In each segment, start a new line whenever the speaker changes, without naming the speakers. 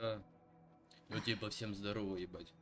А, ну типа всем здорово, ебать.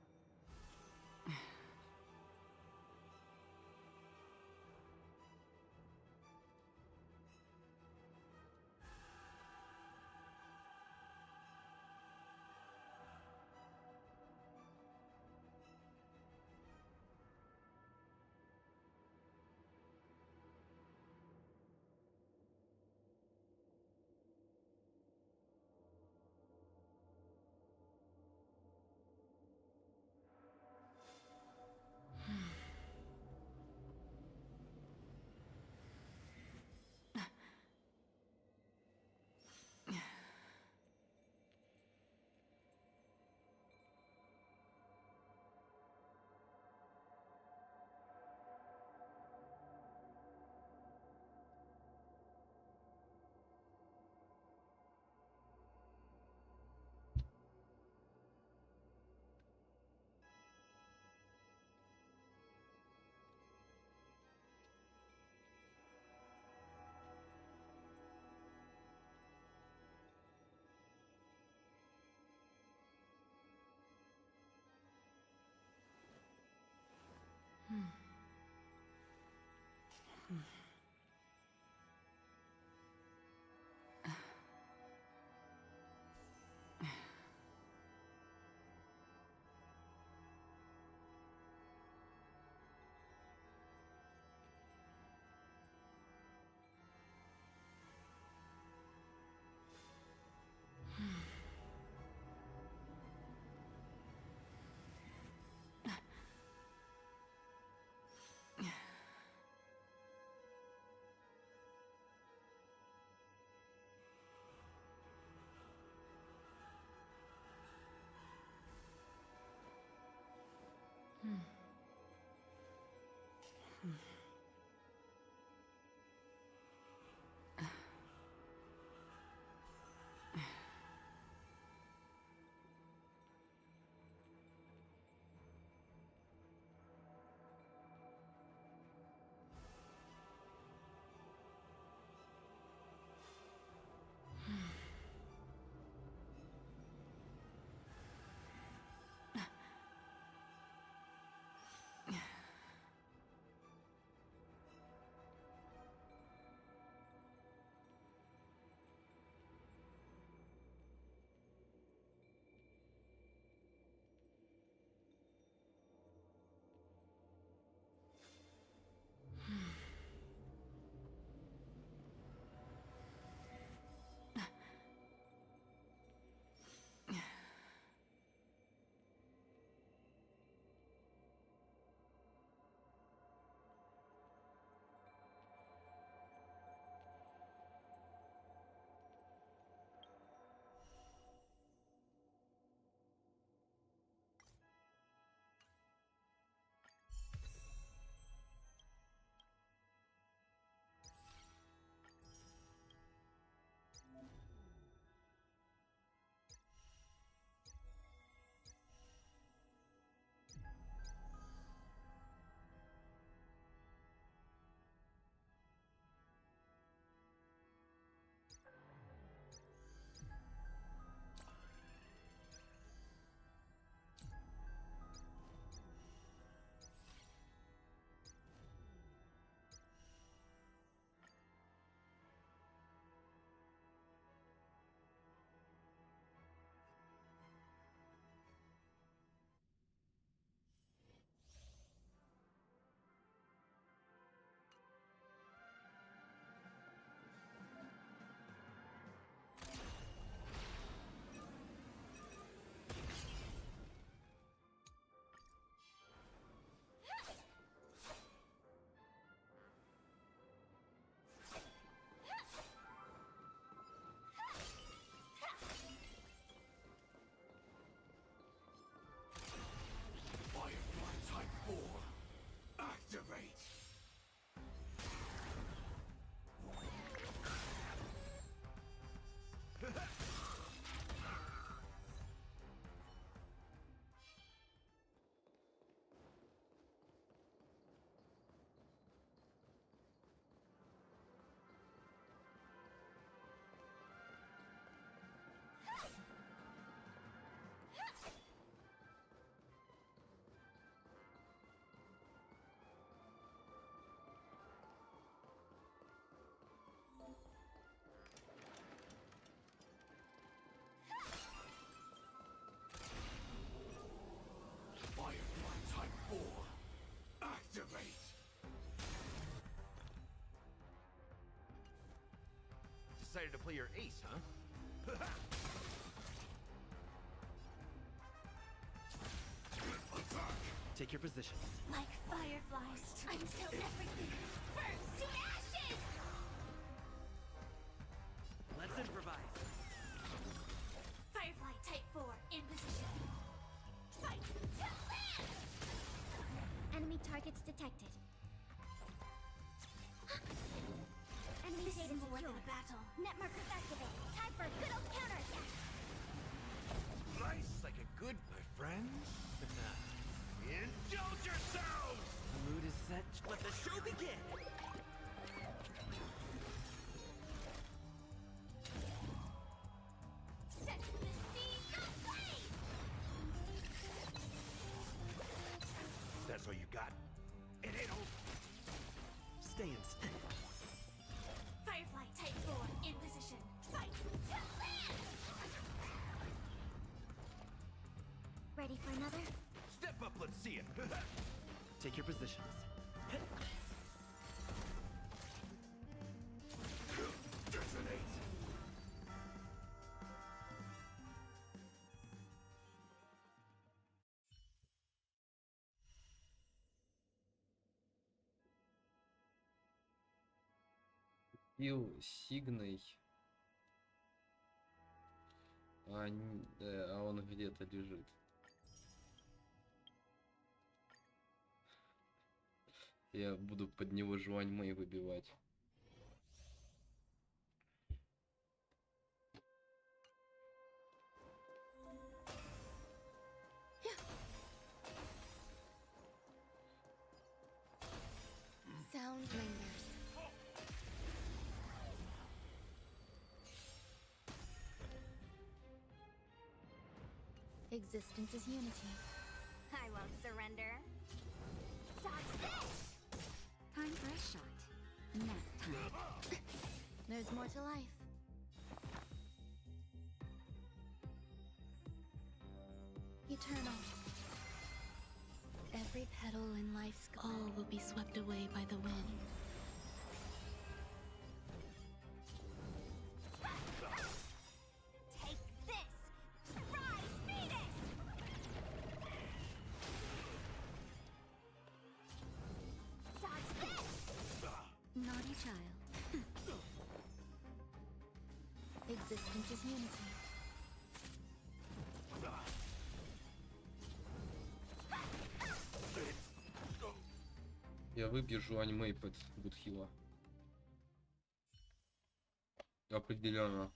excited to play your ace, huh? Take your position.
Like fireflies, until everything burns to ashes!
Let's improvise.
Firefly type 4 in position. Fight to land! Enemy targets detected. Enemy this isn't worth the battle. Net markers activated. Time for a good old counterattack.
Nice like a good, my friends. Indulge yourselves! The mood is set. Let the show begin!
Set the scene ablaze!
That's all you got? It ain't over. Stay instead.
Firefly type 4 in position. Fight to land! Ready for another?
Step up, let's see it. Take your positions. Detonate.
Пил сигной. А он где-то лежит. Я буду под него жуань мэй выбивать.
Sound lingers. Existence is unity. I won't surrender. Dodge this! Time for a shot. Nap time. There's more to life. Eternal. Every petal in life's all will be swept away by the wind. Take this! Rise, Venus! Dodge this! Naughty child. Existence is unity.
Я выбью жуань мэй под Гудхила. Определенно.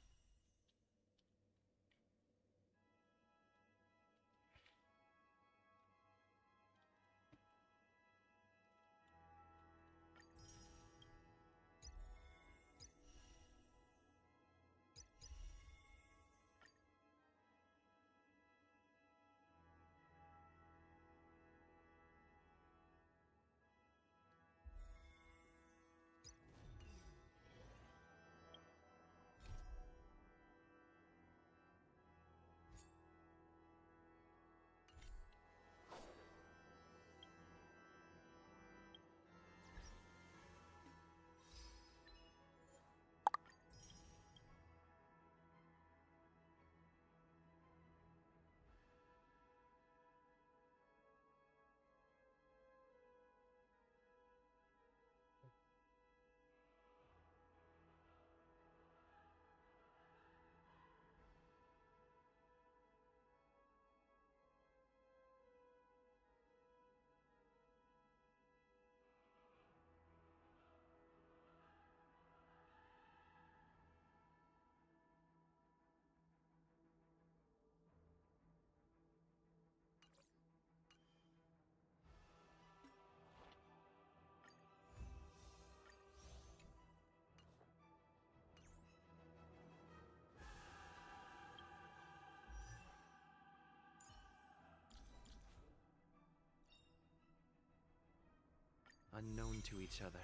Unknown to each other,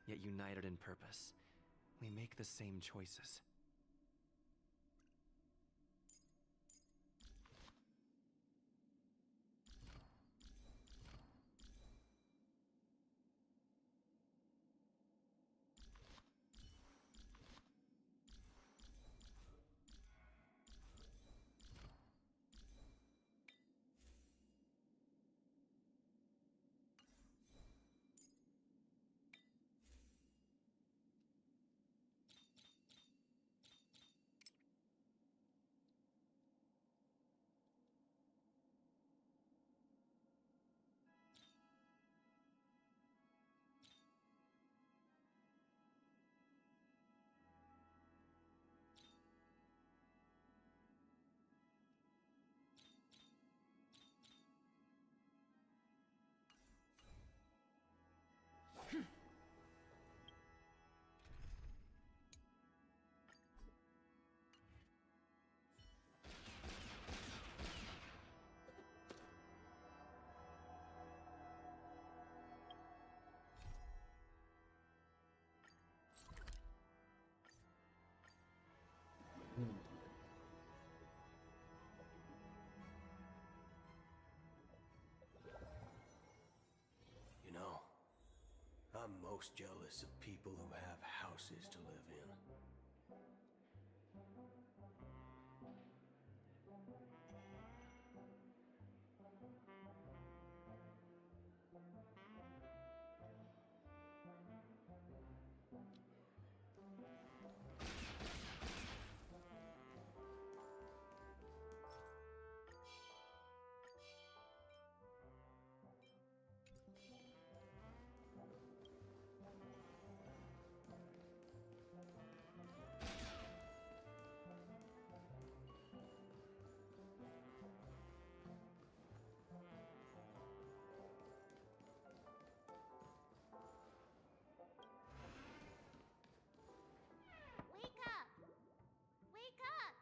yet united in purpose. We make the same choices.
most jealous of people who have houses to live in.
Wake up! Wake up!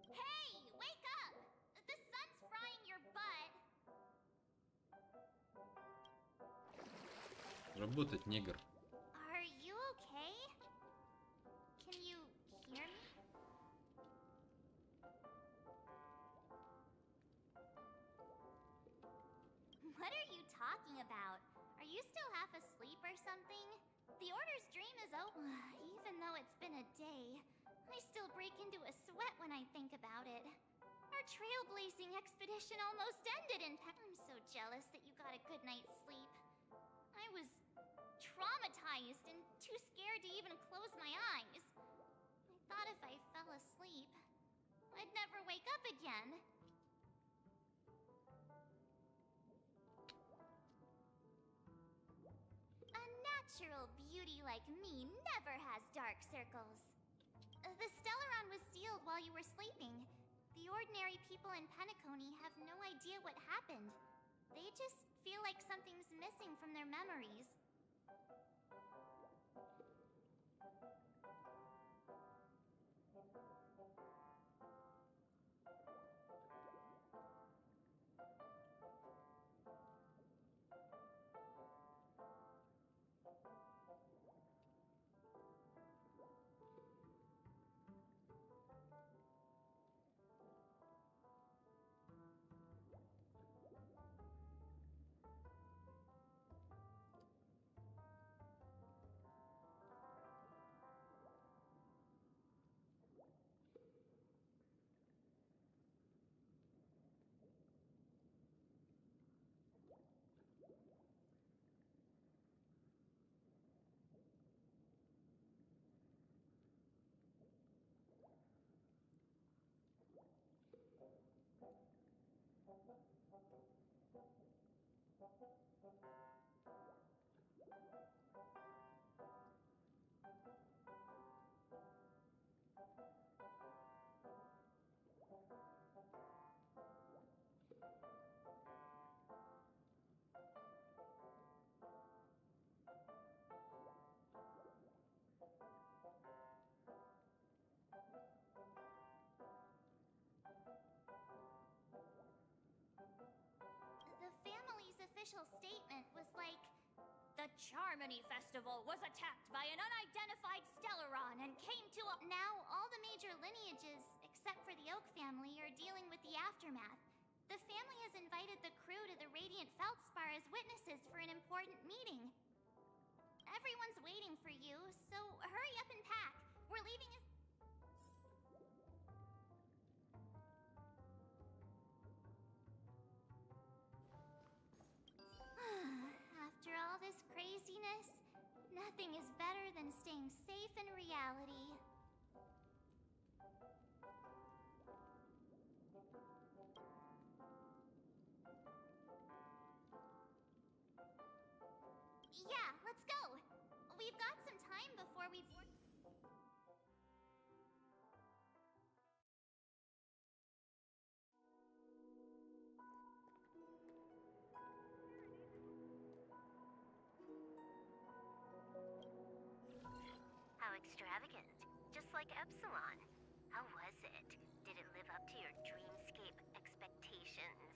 Hey, wake up! The sun's frying your butt.
Работать, негр.
Are you okay? Can you hear me? What are you talking about? Are you still half asleep or something? The Order's dream is over. Even though it's been a day, I still break into a sweat when I think about it. Our trailblazing expedition almost ended in I'm so jealous that you got a good night's sleep. I was traumatized and too scared to even close my eyes. I thought if I fell asleep, I'd never wake up again. A natural beauty like me never has dark circles. The Stellaron was sealed while you were sleeping. The ordinary people in Penacony have no idea what happened. They just feel like something's missing from their memories. The family's official statement was like, the Charmony Festival was attacked by an unidentified Stellaron and came to a... Now, all the major lineages, except for the Oak family, are dealing with the aftermath. The family has invited the crew to the Radiant Feldspar as witnesses for an important meeting. Everyone's waiting for you, so hurry up and pack. We're leaving as... After all this craziness, nothing is better than staying safe in reality. Yeah, let's go. We've got some time before we board.
How extravagant. Just like Epsilon. How was it? Did it live up to your dreamscape expectations?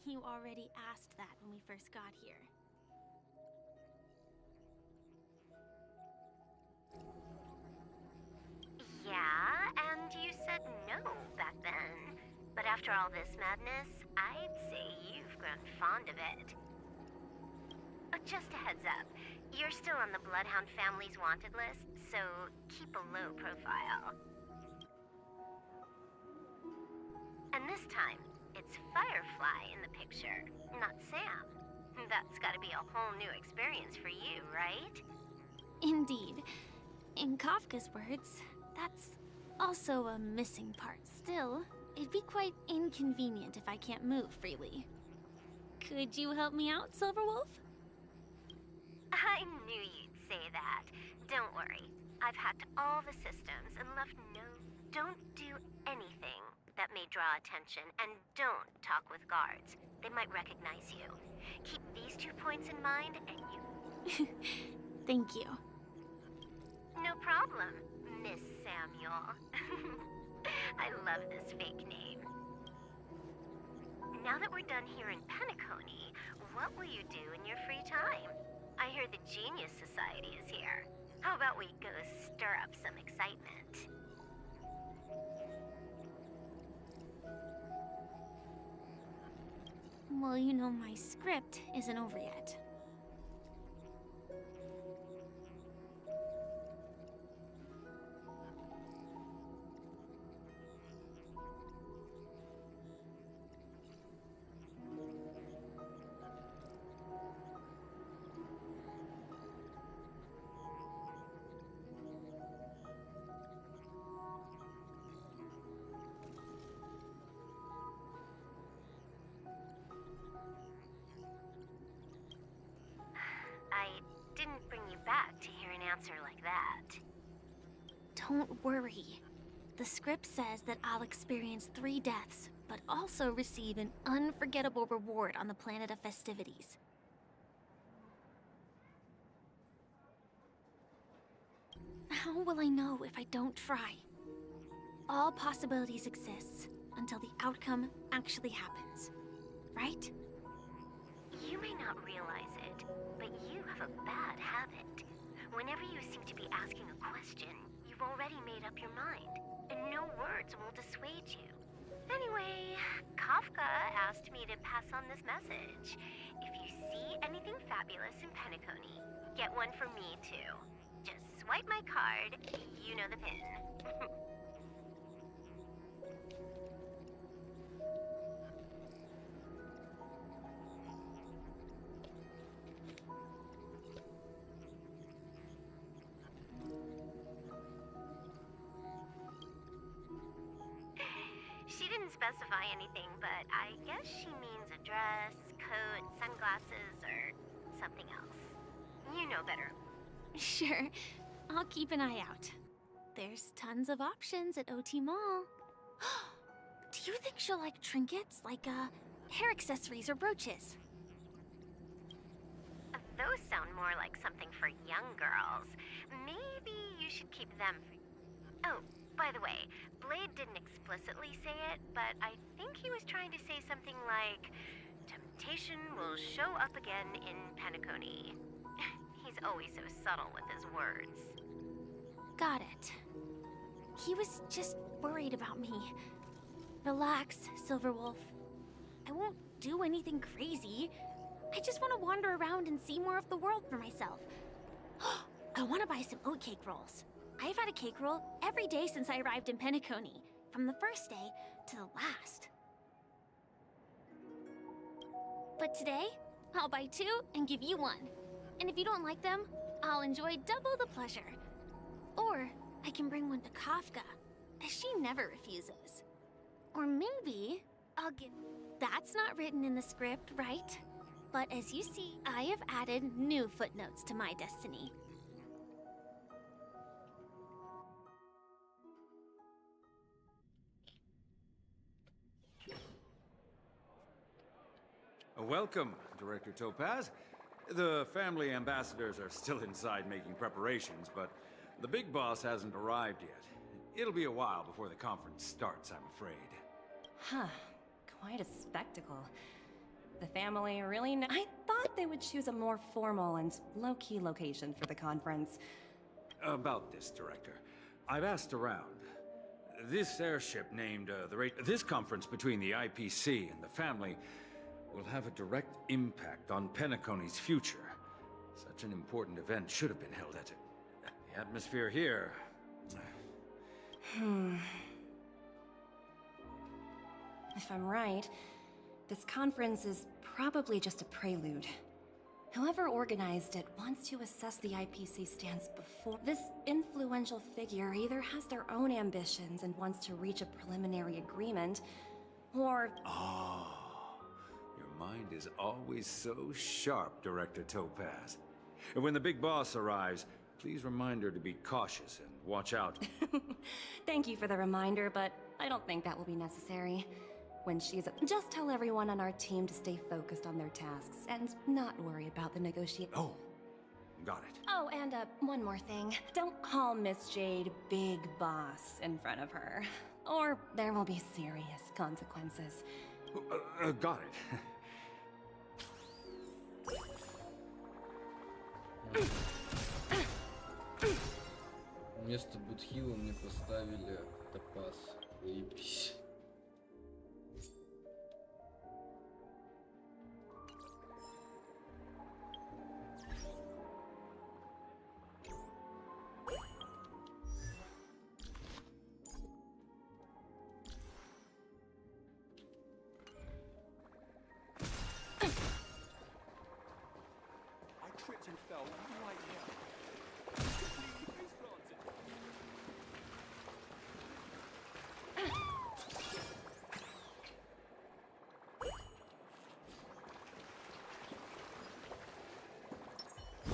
You already asked that when we first got here.
Yeah, and you said no back then. But after all this madness, I'd say you've grown fond of it. Just a heads up, you're still on the Bloodhound family's wanted list, so keep a low profile. And this time, it's Firefly in the picture, not Sam. That's gotta be a whole new experience for you, right?
Indeed. In Kafka's words, that's also a missing part. Still, it'd be quite inconvenient if I can't move freely. Could you help me out, Silverwolf?
I knew you'd say that. Don't worry. I've hacked all the systems and left no... Don't do anything that may draw attention, and don't talk with guards. They might recognize you. Keep these 2 points in mind, and you...
Thank you.
No problem, Miss Samuel. I love this fake name. Now that we're done here in Penacony, what will you do in your free time? I hear the Genius Society is here. How about we go stir up some excitement?
Well, you know my script isn't over yet.
I didn't bring you back to hear an answer like that.
Don't worry. The script says that I'll experience 3 deaths, but also receive an unforgettable reward on the planet of festivities. How will I know if I don't try? All possibilities exist until the outcome actually happens, right?
You may not realize it, but you have a bad habit. Whenever you seem to be asking a question, you've already made up your mind, and no words will dissuade you. Anyway, Kafka asked me to pass on this message. If you see anything fabulous in Penacony, get one for me too. Just swipe my card, you know the pin. She didn't specify anything, but I guess she means a dress, coat, sunglasses, or something else. You know better.
Sure, I'll keep an eye out. There's tons of options at OT Mall. Do you think she'll like trinkets, like hair accessories or brooches?
Those sound more like something for young girls. Maybe you should keep them for... Oh, by the way, Blade didn't explicitly say it, but I think he was trying to say something like, temptation will show up again in Penacony. He's always so subtle with his words.
Got it. He was just worried about me. Relax, Silverwolf. I won't do anything crazy. I just want to wander around and see more of the world for myself. I want to buy some oatcake rolls. I've had a cake roll every day since I arrived in Penacony, from the first day to the last. But today, I'll buy 2 and give you 1. And if you don't like them, I'll enjoy double the pleasure. Or I can bring one to Kafka, as she never refuses. Or maybe I'll give... That's not written in the script, right? But as you see, I have added new footnotes to my destiny.
Welcome, Director Topaz. The family ambassadors are still inside making preparations, but the big boss hasn't arrived yet. It'll be a while before the conference starts, I'm afraid.
Huh. Quite a spectacle. The family really I thought they would choose a more formal and low-key location for the conference.
About this, Director. I've asked around. This airship named this conference between the IPC and the family will have a direct impact on Penacony's future. Such an important event should have been held at it. The atmosphere here...
If I'm right, this conference is probably just a prelude. Whoever organized it wants to assess the IPC stance before... This influential figure either has their own ambitions and wants to reach a preliminary agreement, or...
Oh, your mind is always so sharp, Director Topaz. And when the big boss arrives, please remind her to be cautious and watch out.
Thank you for the reminder, but I don't think that will be necessary. When she's... Just tell everyone on our team to stay focused on their tasks and not worry about the negotiation.
Oh, got it.
Oh, and one more thing. Don't call Miss Jade Big Boss in front of her, or there will be serious consequences.
Got it.
Вместо Будхила мне поставили топаз. Заебись.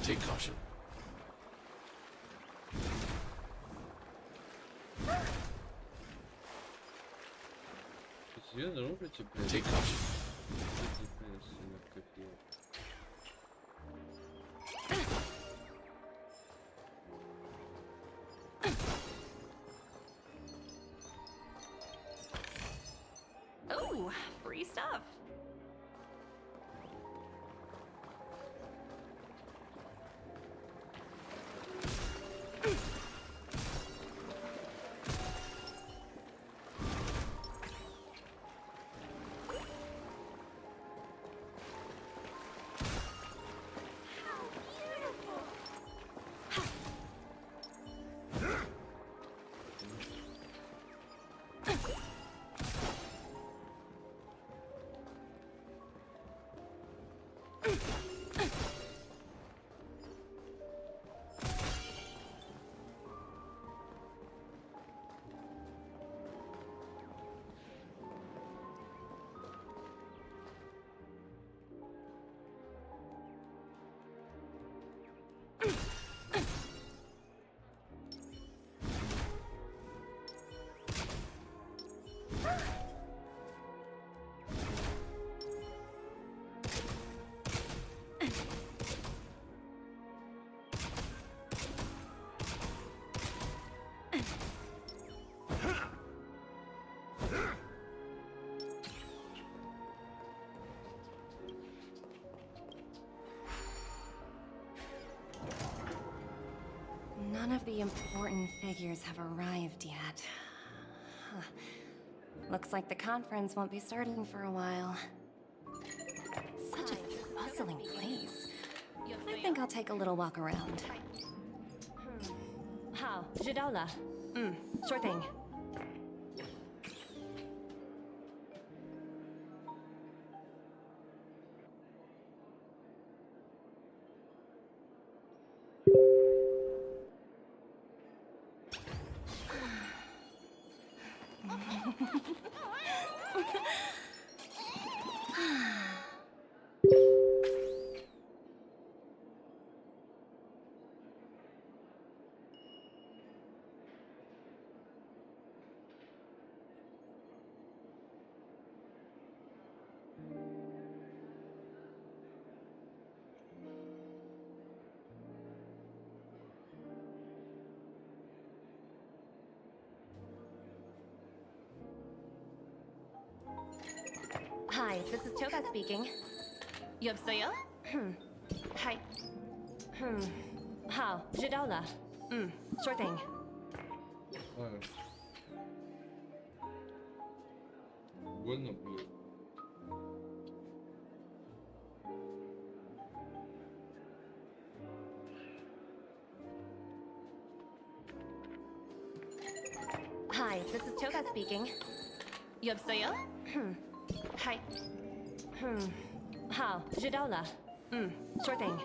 Take caution.
Серьезно, рубите, блядь?
Take caution.
Oh, free stuff. None of the important figures have arrived yet. Huh. Looks like the conference won't be starting for a while. Such a fuss bustling place. I think I'll take a little walk around. 好，知道了。sure thing. Hi, this is Toba speaking. 여보세요? Hi. 好，知道了。sure thing.
Больно было.
Hi, this is Toba speaking.
여보세요?
Hi. 好，知道了。sure thing.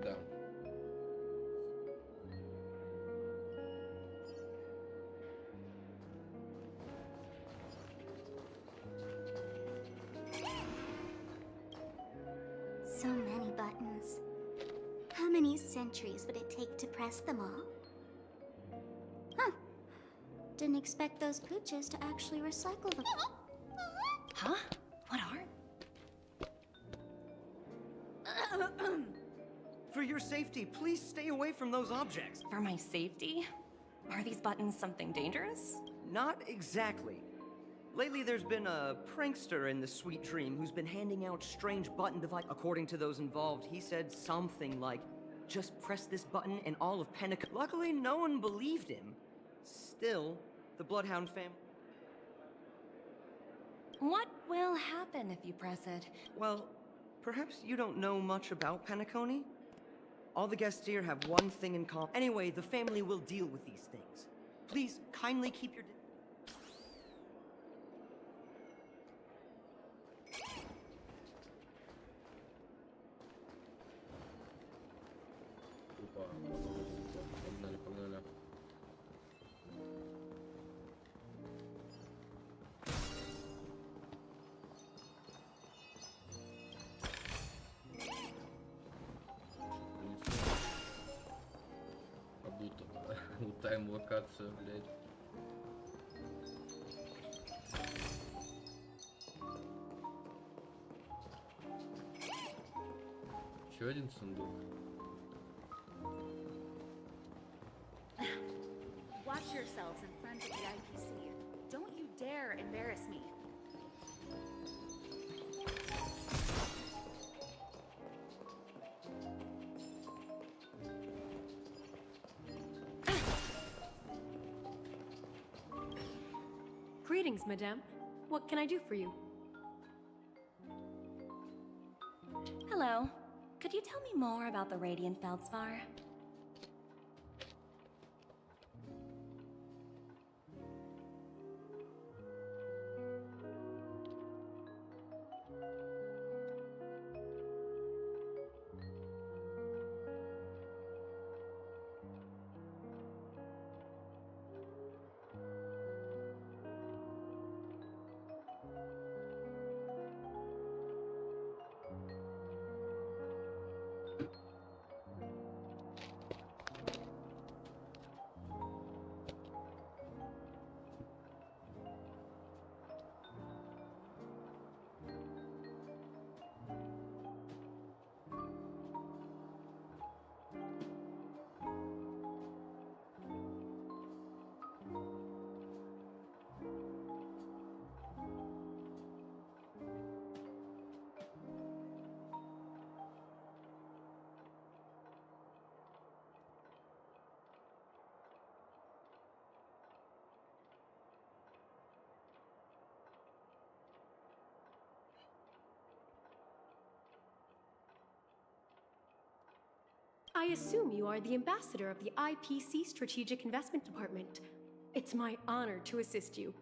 Да.
So many buttons. How many centuries would it take to press them all? Huh. Didn't expect those pooches to actually recycle them.
Huh? What are?
For your safety, please stay away from those objects.
For my safety? Are these buttons something dangerous?
Not exactly. Lately, there's been a prankster in the Sweet Dream who's been handing out strange button devices. According to those involved, he said something like, just press this button and all of Pentecost. Luckily, no one believed him. Still, the Bloodhound family...
What will happen if you press it?
Well, perhaps you don't know much about Penacony? All the guests here have one thing in common. Anyway, the family will deal with these things. Please, kindly keep your...
Опа. Погнали, погнали. Как будто лутаем локацию, блядь. Еще один сундук.
Watch yourselves in front of the IPC. Don't you dare embarrass me.
Greetings, madame. What can I do for you?
Hello. Could you tell me more about the Radiant Feldspar?
I assume you are the ambassador of the IPC Strategic Investment Department. It's my honor to assist you.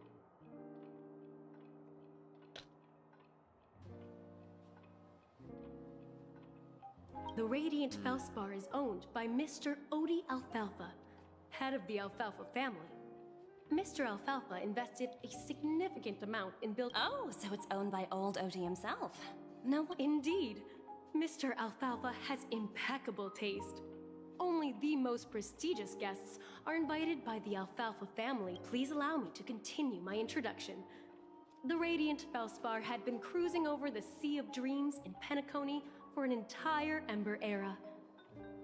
The Radiant Felspar is owned by Mr. Odie Alfalfa, head of the Alfalfa family. Mr. Alfalfa invested a significant amount in building.
Oh, so it's owned by old Odie himself. No,
Indeed. Mr. Alfalfa has impeccable taste. Only the most prestigious guests are invited by the Alfalfa family. Please allow me to continue my introduction. The Radiant Felspar had been cruising over the Sea of Dreams in Penacony for an entire Ember era.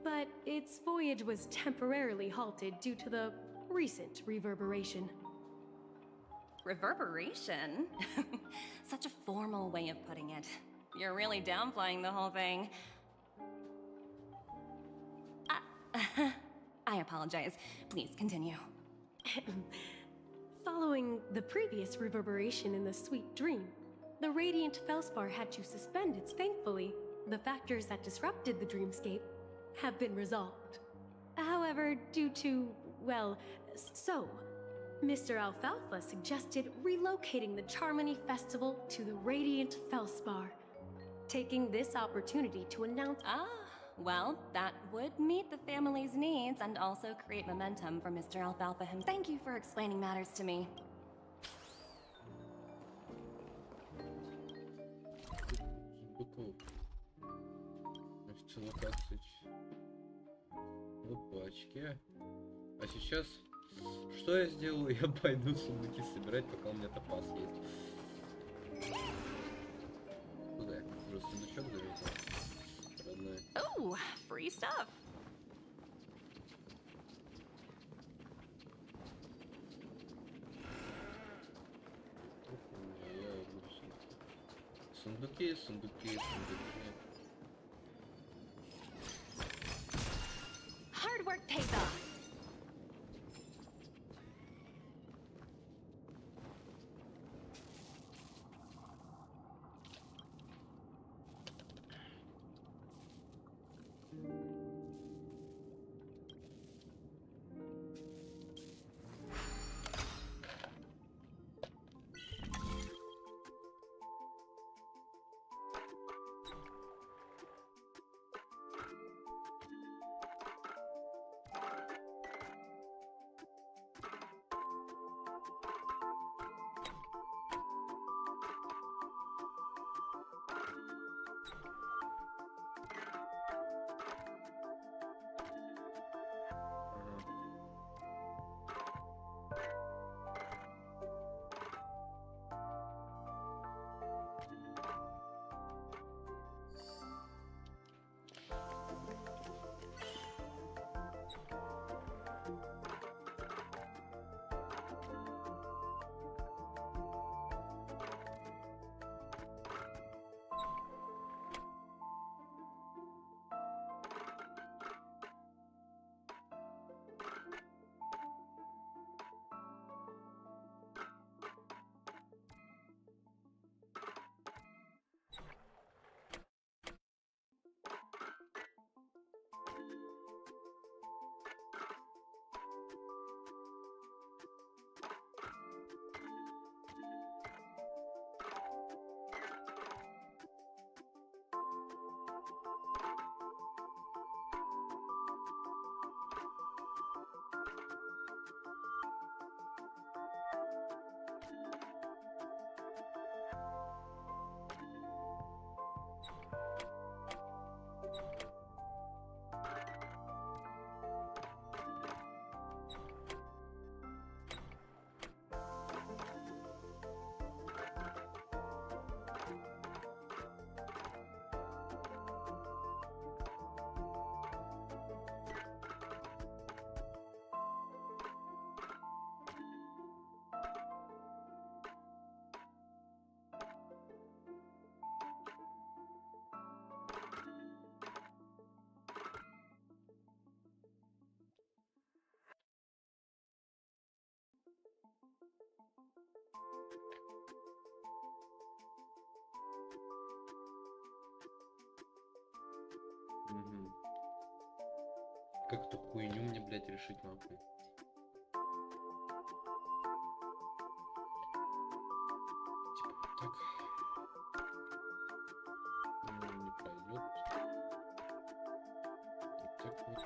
But its voyage was temporarily halted due to the recent reverberation.
reverberation? Such a formal way of putting it. You're really downplaying the whole thing. I apologize. Please continue.
Following the previous reverberation in the Sweet Dream, the Radiant Felspar had to suspend its. Thankfully, the factors that disrupted the dreamscape have been resolved. However, due to, well, Mr. Alfalfa suggested relocating the Charmony Festival to the Radiant Felspar, taking this opportunity to announce.
Well, that would meet the family's needs and also create momentum for Mr. Alfalfa himself. Thank you for explaining matters to me.
Значит, локация в пачке. А сейчас, что я сделаю? Я пойду сундуки собирать, пока у меня топаз есть. Куда я? Уже сундучок заметил. Родной.
Ooh, free stuff.
Сундуки, сундуки, сундуки.
Hard work pays off.
Как эту хуйню мне, блядь, решить нахуй? Типа вот так. Не пройдет. Вот так вот.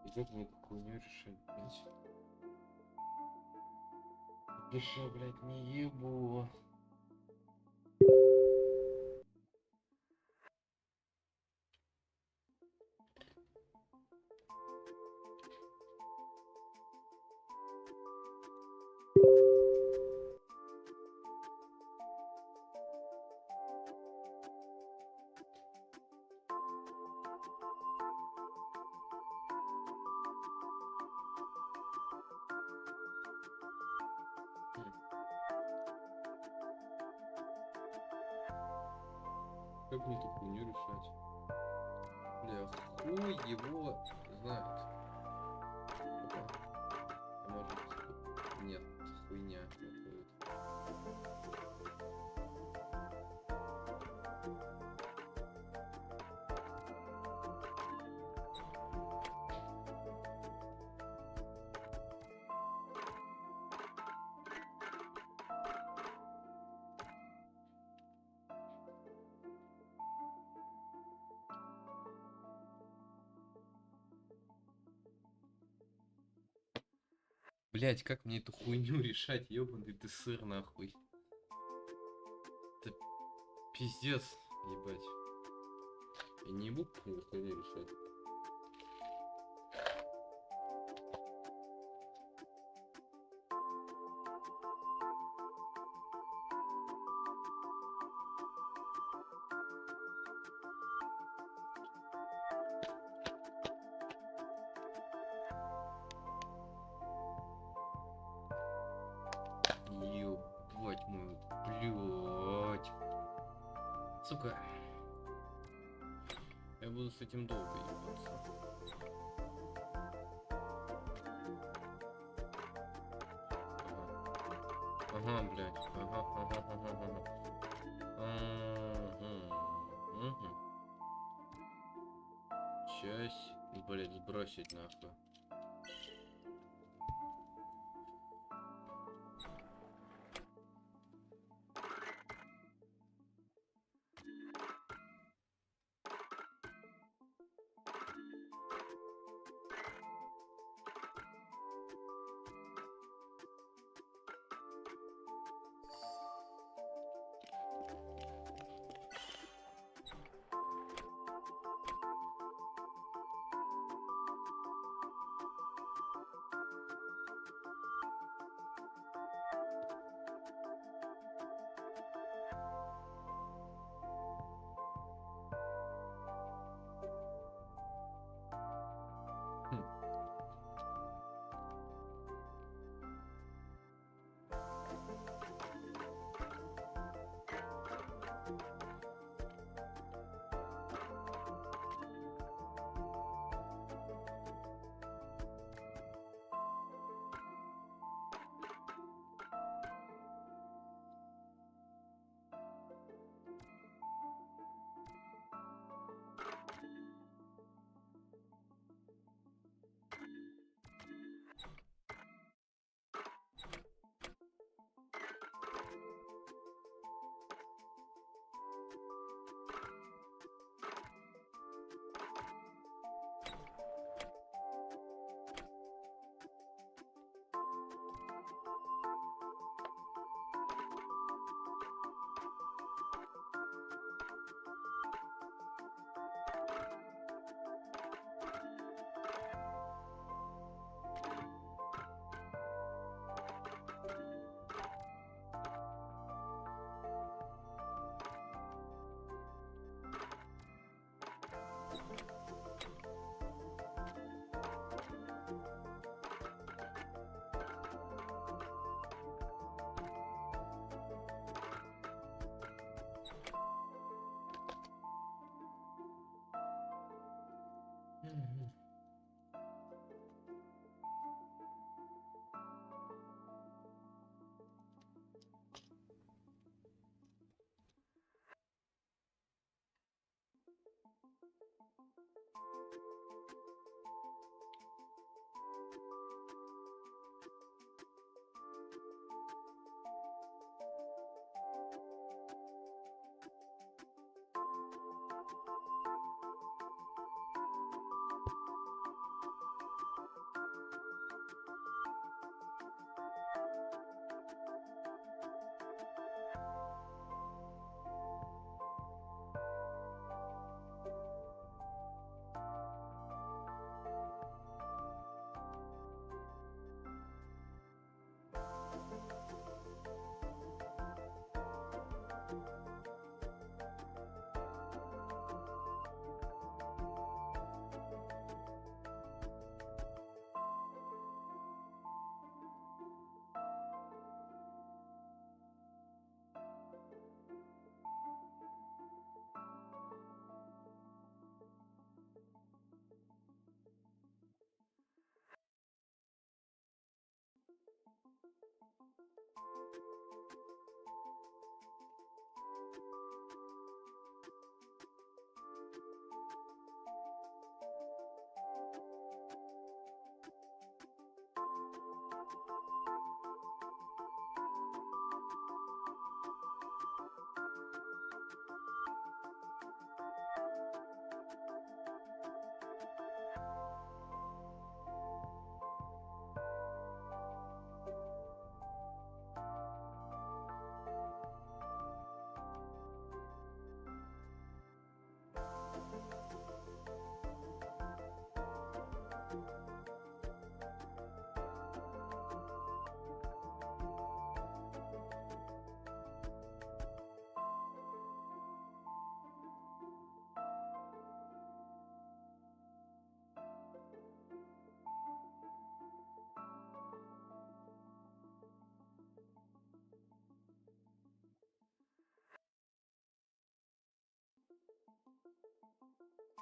И как мне эту хуйню решить, блядь? Душа, блядь, не ебу. Как мне эту хуйню решать? Бля, хуй его знает. Опа. А может... Нет, хуйня выходит. Блять, как мне эту хуйню решать, ёбаный ты сыр, нахуй. Это пиздец, ебать. Я не ебу какую хуйню решать. Ебать мою, блядь. Сука. Я буду с этим долго ебаться. Ага, блядь. Ага. Часть, блядь, сбросить нахуй.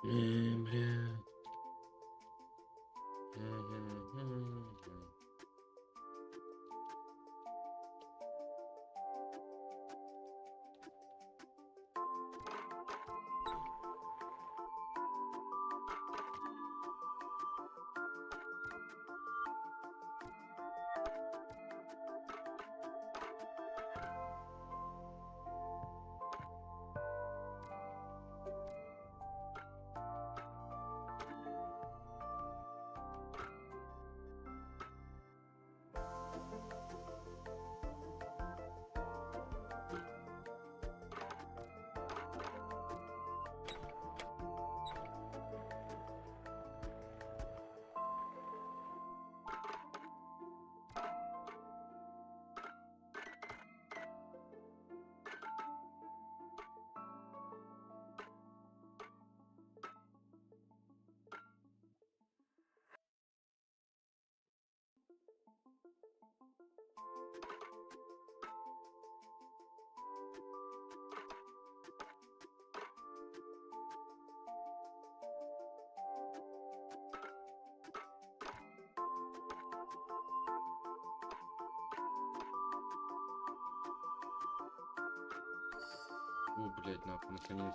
Бля. О, блядь, нахуй, наконец.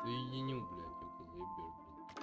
Соединю, блядь, это заебешь, блядь.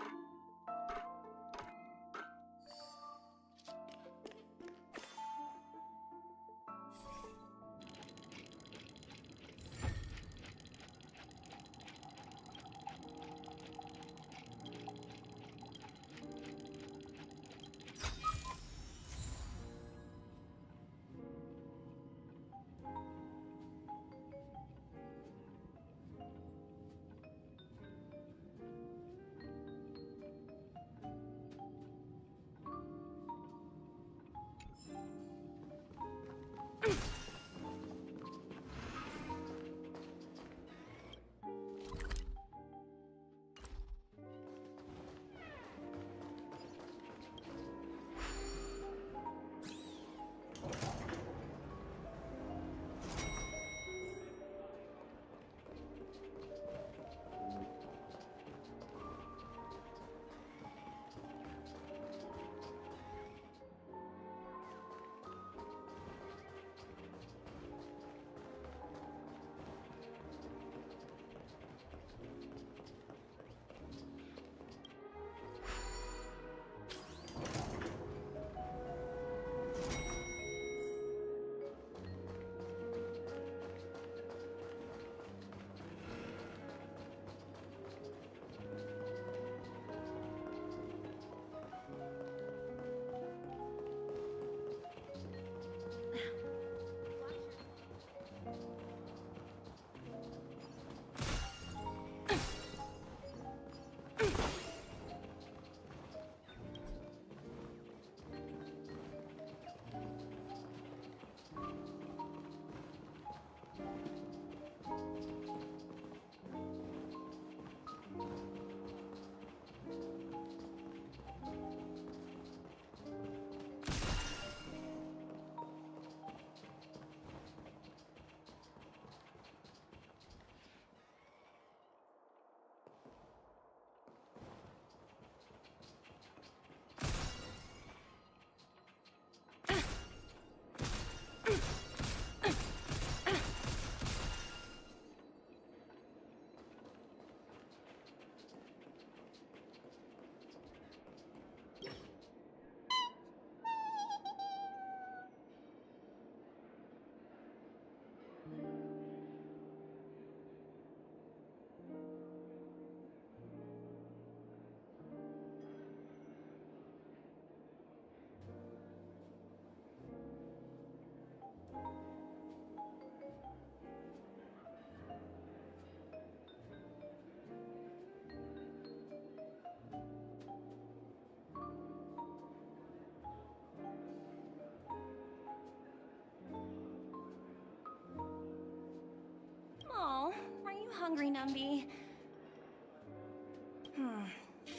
hungry, Numby.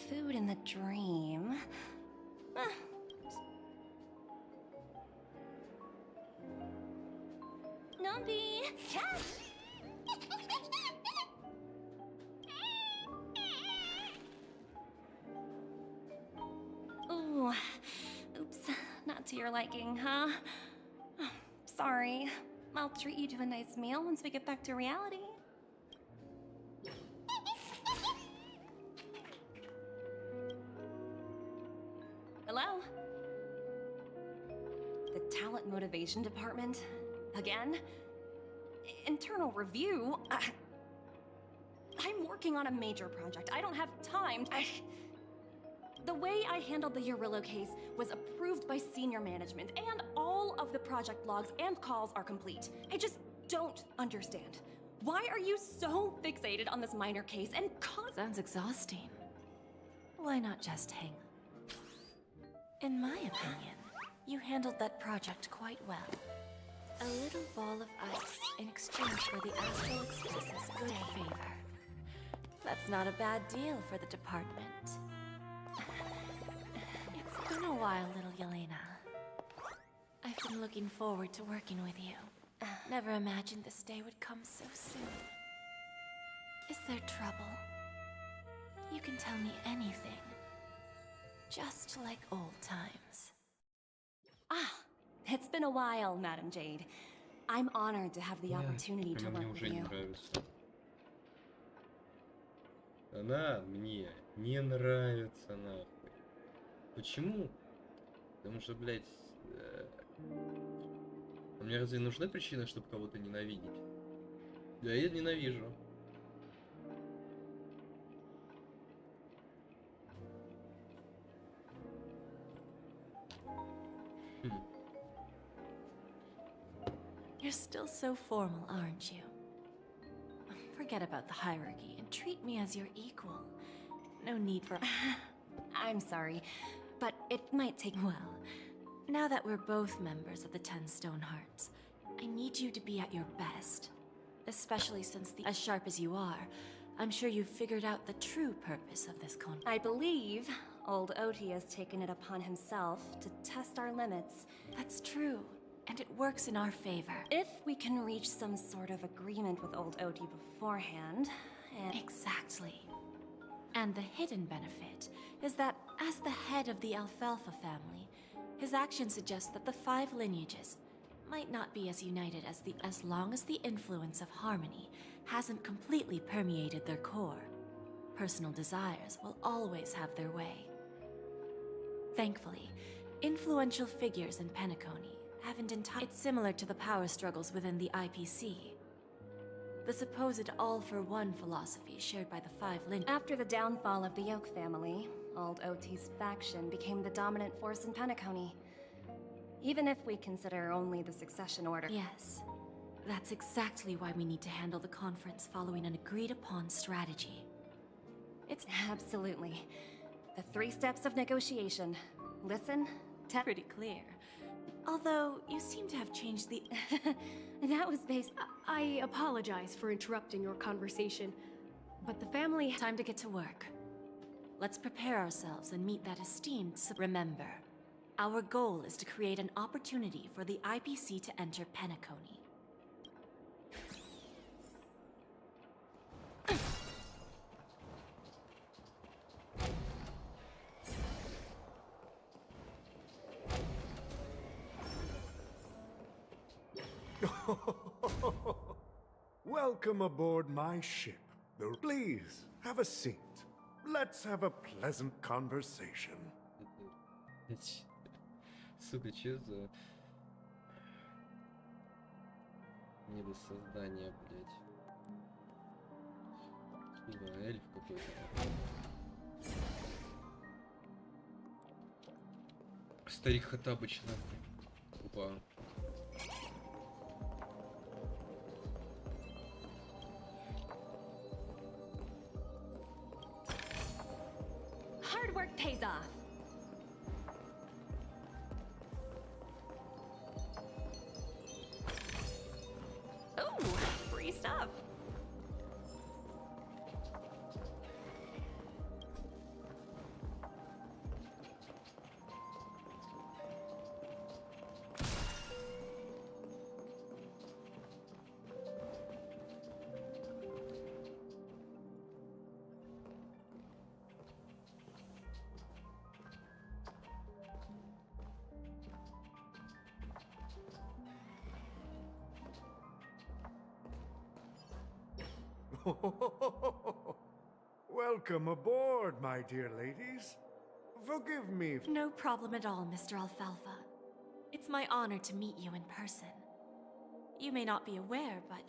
Food in the dream. Numby! Ooh. Oops. Not to your liking, huh? Sorry. I'll treat you to a nice meal once we get back to reality. Hello? The talent motivation department? Again? Internal review? I'm working on a major project. I don't have time. The way I handled the Urillo case was approved by senior management, and all of the project logs and calls are complete. I just don't understand. Why are you so fixated on this minor case and
Sounds exhausting. Why not just hang up? In my opinion, you handled that project quite well. A little ball of ice in exchange for the Astral Express's good favor. That's not a bad deal for the department. It's been a while, little Yelena. I've been looking forward to working with you. Never imagined this day would come so soon. Is there trouble? You can tell me anything. Just like old times.
It's been a while, Madam Jade. I'm honored to have the opportunity to
Она мне
work
уже
with
не
you.
нравится. Она мне не нравится, нахуй. Почему? Потому что, блядь... У меня разве нужна причина, чтобы кого-то ненавидеть? Да, я ненавижу.
You're still so formal, aren't you? Forget about the hierarchy and treat me as your equal. No need for...
I'm sorry, but it might take...
Well, now that we're both members of the 10 Stone Hearts, I need you to be at your best. Especially since as sharp as you are, I'm sure you've figured out the true purpose of this conflict.
I believe old Oti has taken it upon himself to test our limits.
That's true, and it works in our favor.
If we can reach some sort of agreement with old Oti beforehand, and...
Exactly. And the hidden benefit is that as the head of the Alfalfa family, his action suggests that the 5 lineages might not be as united as long as the influence of harmony hasn't completely permeated their core. Personal desires will always have their way. Thankfully, influential figures in Penacony haven't entirely... It's similar to the power struggles within the IPC. The supposed all-for-one philosophy shared by the 5 lineages.
After the downfall of the Yoke family, old Oti's faction became the dominant force in Penacony. Even if we consider only the succession order.
Yes. That's exactly why we need to handle the conference following an agreed-upon strategy.
It's absolutely. The 3 steps of negotiation. Listen,
Pretty clear. Although, you seem to have changed the...
That was based...
I apologize for interrupting your conversation, but the family...
Time to get to work. Let's prepare ourselves and meet that esteemed... Remember, our goal is to create an opportunity for the IPC to enter Penacony.
Welcome aboard my ship. Please, have a seat. Let's have a pleasant conversation.
Сука, че за... Недосоздание, блядь. Сука, эльф какой-то. Старик Хаттабыч, нахуй. Опа.
Hard work pays off. Oh, free stuff.
Welcome aboard, my dear ladies. Forgive me.
No problem at all, Mr. Alfalfa. It's my honor to meet you in person. You may not be aware, but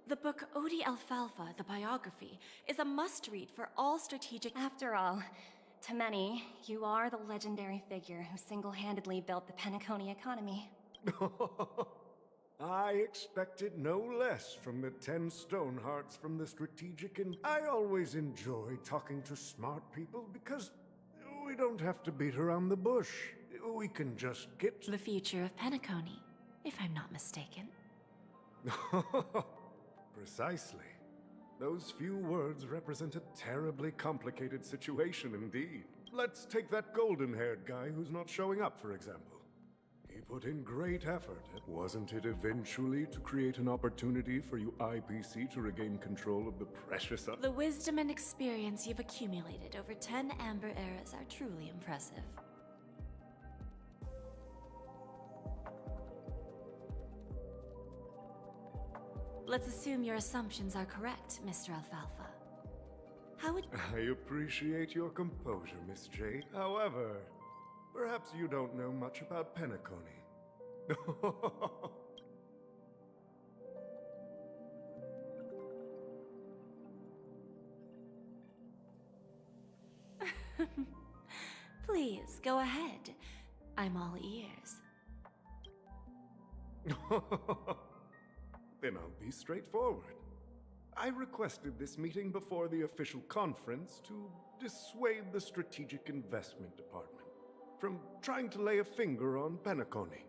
the book Odi Alfalfa, the biography, is a must-read for all strategic... After all, to many, you are the legendary figure who single-handedly built the Penacony economy.
I expected no less from the 10 Stonehearts from the strategic and I always enjoy talking to smart people because we don't have to beat around the bush. We can just get...
The future of Penacony, if I'm not mistaken.
Precisely. Those few words represent a terribly complicated situation indeed. Let's take that golden-haired guy who's not showing up, for example. He put in great effort. Wasn't it eventually to create an opportunity for you IPC to regain control of the precious...
The wisdom and experience you've accumulated over 10 Amber Eras are truly impressive. Let's assume your assumptions are correct, Mr. Alfalfa. How would...
I appreciate your composure, Miss J. However, perhaps you don't know much about Penacony.
Please, go ahead. I'm all ears.
Then I'll be straightforward. I requested this meeting before the official conference to dissuade the Strategic Investment Department from trying to lay a finger on Penacony.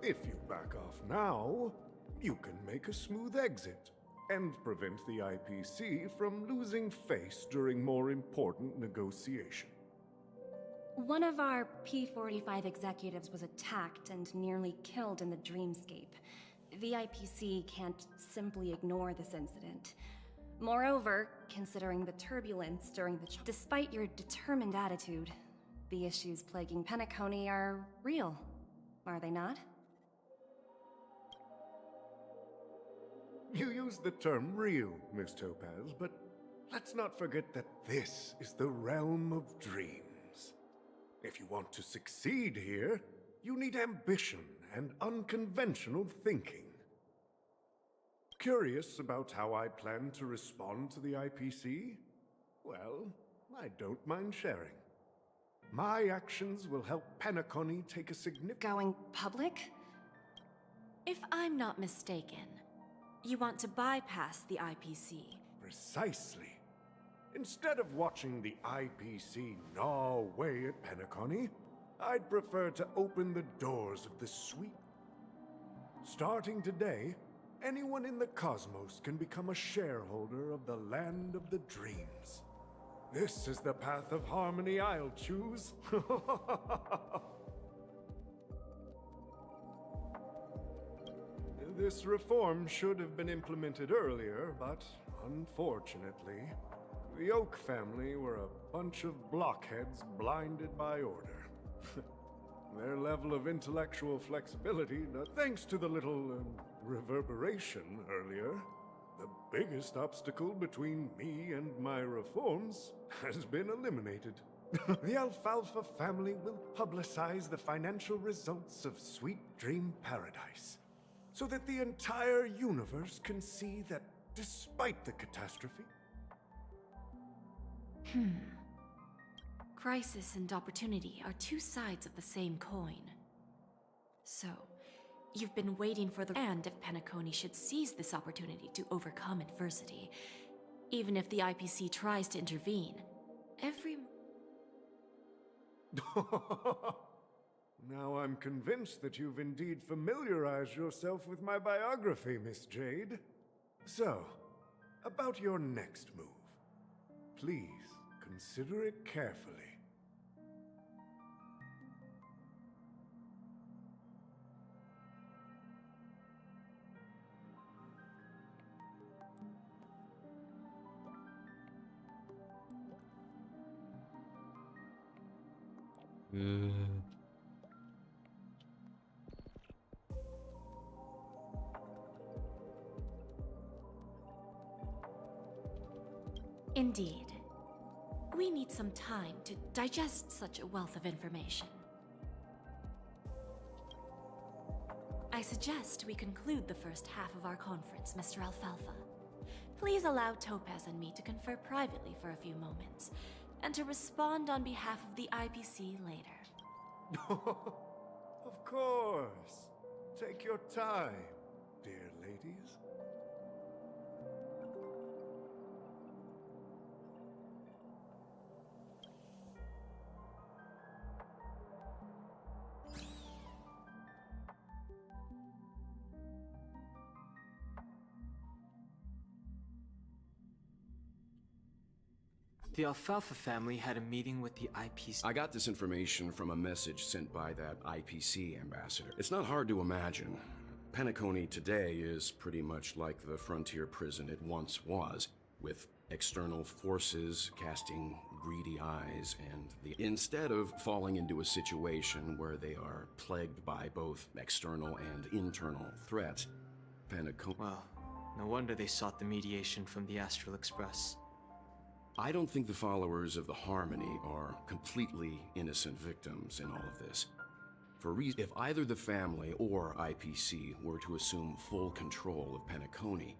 If you back off now, you can make a smooth exit and prevent the IPC from losing face during more important negotiation.
One of our P45 executives was attacked and nearly killed in the dreamscape. The IPC can't simply ignore this incident. Moreover, considering the turbulence during the despite your determined attitude, the issues plaguing Penacony are real, are they not?
You use the term real, Miss Topaz, but let's not forget that this is the realm of dreams. If you want to succeed here, you need ambition and unconventional thinking. Curious about how I plan to respond to the IPC? Well, I don't mind sharing. My actions will help Penacony take a significant...
Going public?
If I'm not mistaken, you want to bypass the IPC.
Precisely. Instead of watching the IPC gnaw away at Penacony, I'd prefer to open the doors of the suite. Starting today, anyone in the cosmos can become a shareholder of the land of the dreams. This is the path of harmony I'll choose. This reform should have been implemented earlier, but unfortunately, the Oak family were a bunch of blockheads blinded by order. Their level of intellectual flexibility, thanks to the little reverberation earlier, the biggest obstacle between me and my reforms has been eliminated. The Alfalfa family will publicize the financial results of Sweet Dream Paradise, so that the entire universe can see that despite the catastrophe...
Crisis and opportunity are two sides of the same coin. So, you've been waiting for the end if Penacony should seize this opportunity to overcome adversity. Even if the IPC tries to intervene, every...
Now I'm convinced that you've indeed familiarized yourself with my biography, Miss Jade. So, about your next move. Please, consider it carefully.
Indeed. We need some time to digest such a wealth of information. I suggest we conclude the first half of our conference, Mr. Alfalfa. Please allow Topaz and me to confer privately for a few moments, and to respond on behalf of the IPC later.
Of course. Take your time, dear ladies.
The Alfalfa family had a meeting with the IPC.
I got this information from a message sent by that IPC ambassador. It's not hard to imagine. Penacony today is pretty much like the frontier prison it once was, with external forces casting greedy eyes, and instead of falling into a situation where they are plagued by both external and internal threats, Penacony...
Well, no wonder they sought the mediation from the Astral Express.
I don't think the followers of the Harmony are completely innocent victims in all of this. If either the family or IPC were to assume full control of Penacony,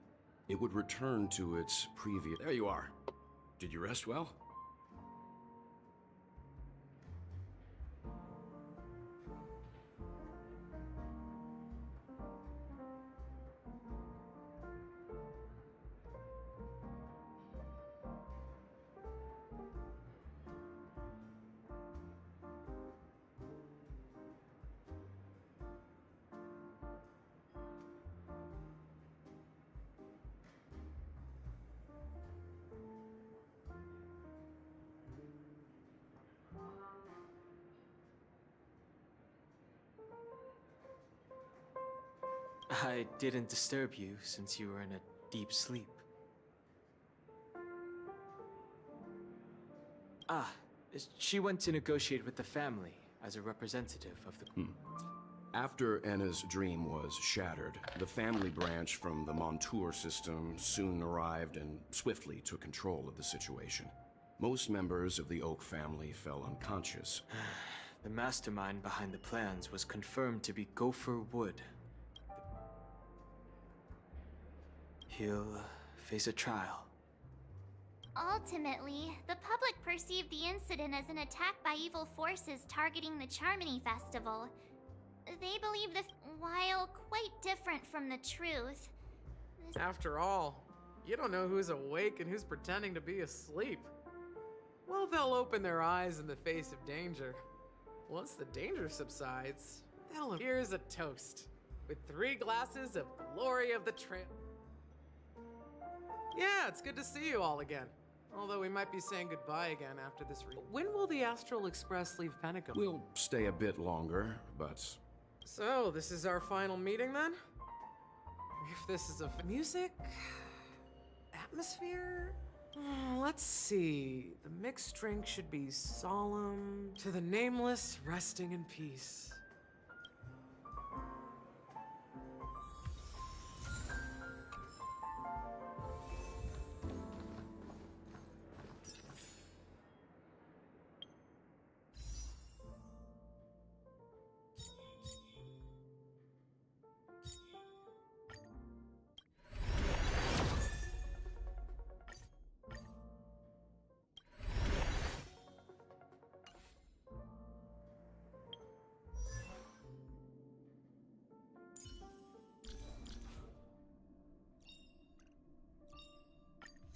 it would return to its previous... There you are. Did you rest well?
I didn't disturb you since you were in a deep sleep. Ah, she went to negotiate with the family as a representative of the...
After Enna's dream was shattered, the family branch from the Montour system soon arrived and swiftly took control of the situation. Most members of the Oak family fell unconscious.
The mastermind behind the plans was confirmed to be Gopher Wood. He'll face a trial.
Ultimately, the public perceived the incident as an attack by evil forces targeting the Charmony Festival. They believe that, while quite different from the truth...
After all, you don't know who's awake and who's pretending to be asleep. Well, they'll open their eyes in the face of danger. Once the danger subsides, they'll... Here's a toast, with 3 glasses of glory of the trail. Yeah, it's good to see you all again. Although we might be saying goodbye again after this When will the Astral Express leave Pentagon?
We'll stay a bit longer, but...
So, this is our final meeting then? If this is a music... atmosphere? Let's see. The mixed drink should be solemn. To the nameless, resting in peace.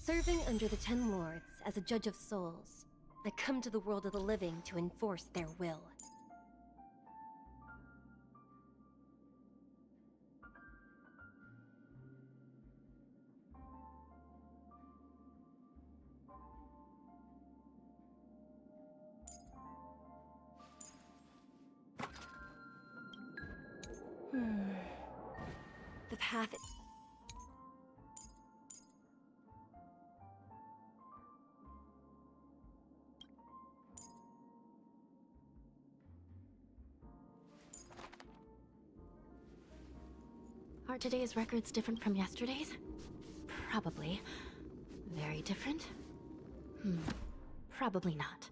Serving under the 10 lords as a judge of souls, I come to the world of the living to enforce their will. The path...
Are today's records different from yesterday's? Probably. Very different? Probably not.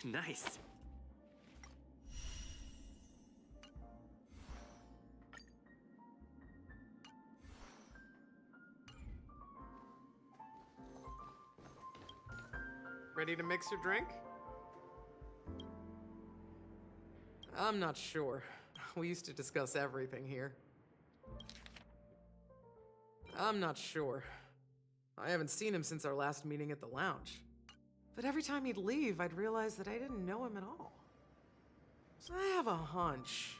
Nice.
Ready to mix your drink? I'm not sure. We used to discuss everything here. I'm not sure. I haven't seen him since our last meeting at the lounge. But every time he'd leave, I'd realize that I didn't know him at all. So I have a hunch.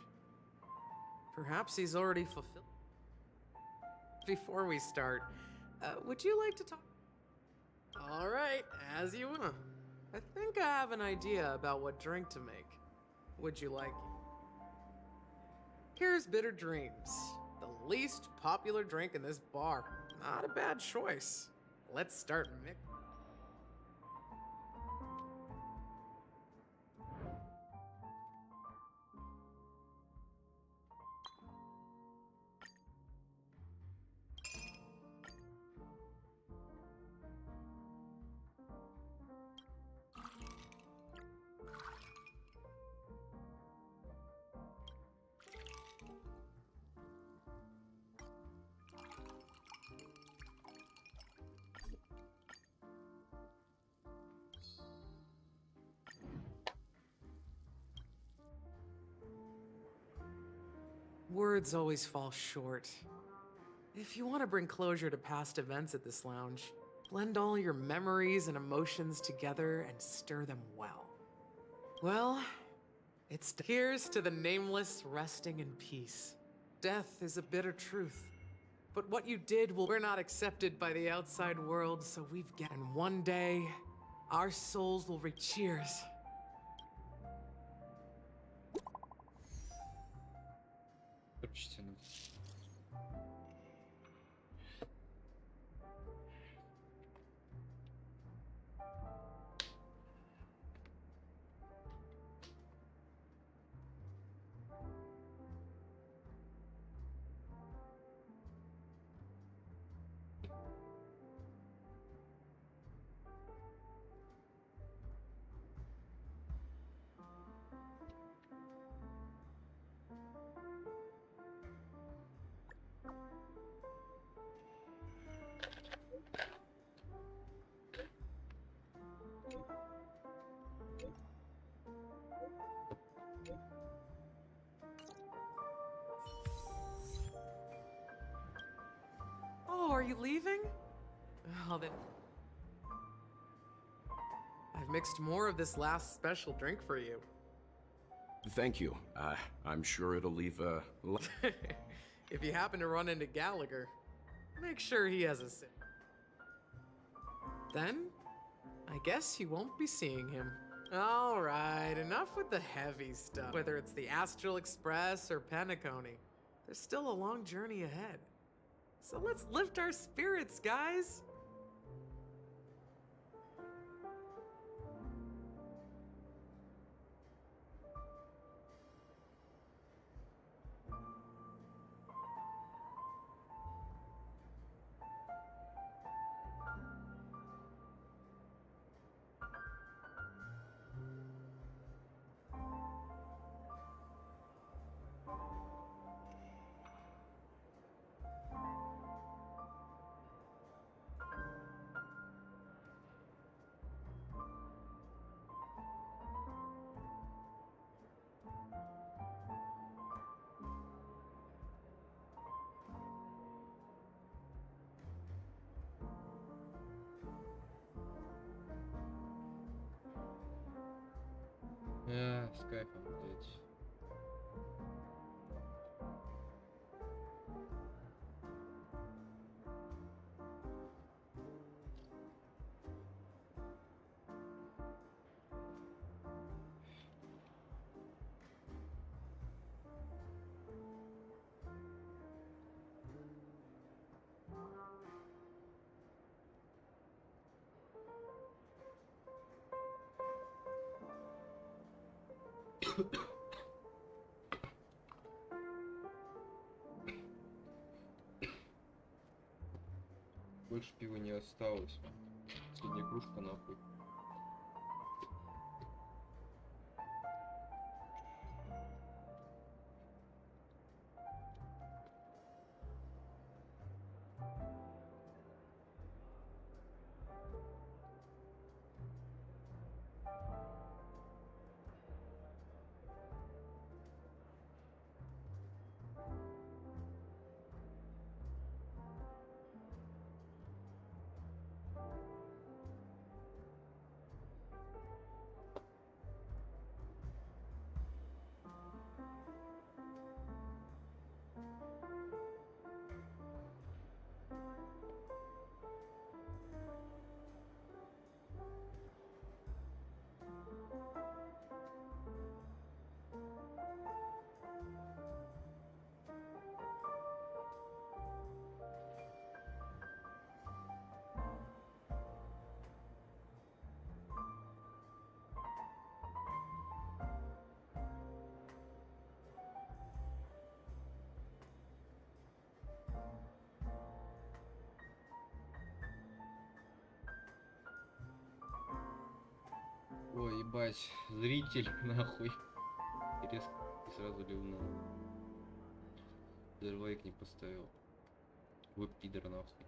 Perhaps he's already fulfilled. Before we start, would you like to talk? All right, as you want. I think I have an idea about what drink to make. Would you like it? Here's Bitter Dreams, the least popular drink in this bar. Not a bad choice. Let's start mixing. Words always fall short. If you want to bring closure to past events at this lounge, blend all your memories and emotions together and stir them well. Well, here's to the nameless resting in peace. Death is a bitter truth. But what you did we're not accepted by the outside world, so and one day, our souls will cheers.
Прочтено.
Oh, are you leaving? Oh, then... I've mixed more of this last special drink for you.
Thank you. I'm sure it'll leave a...
If you happen to run into Gallagher, make sure he has a sip. Then, I guess you won't be seeing him. All right, enough with the heavy stuff. Whether it's the Astral Express or Penacony, there's still a long journey ahead. So let's lift our spirits, guys!
С кайфом, блядь. Больше пива не осталось. Последняя кружка нахуй. Ебать, зритель, нахуй. И резко и сразу ливнул. Даже лайк не поставил. Вы пидор, нахуй.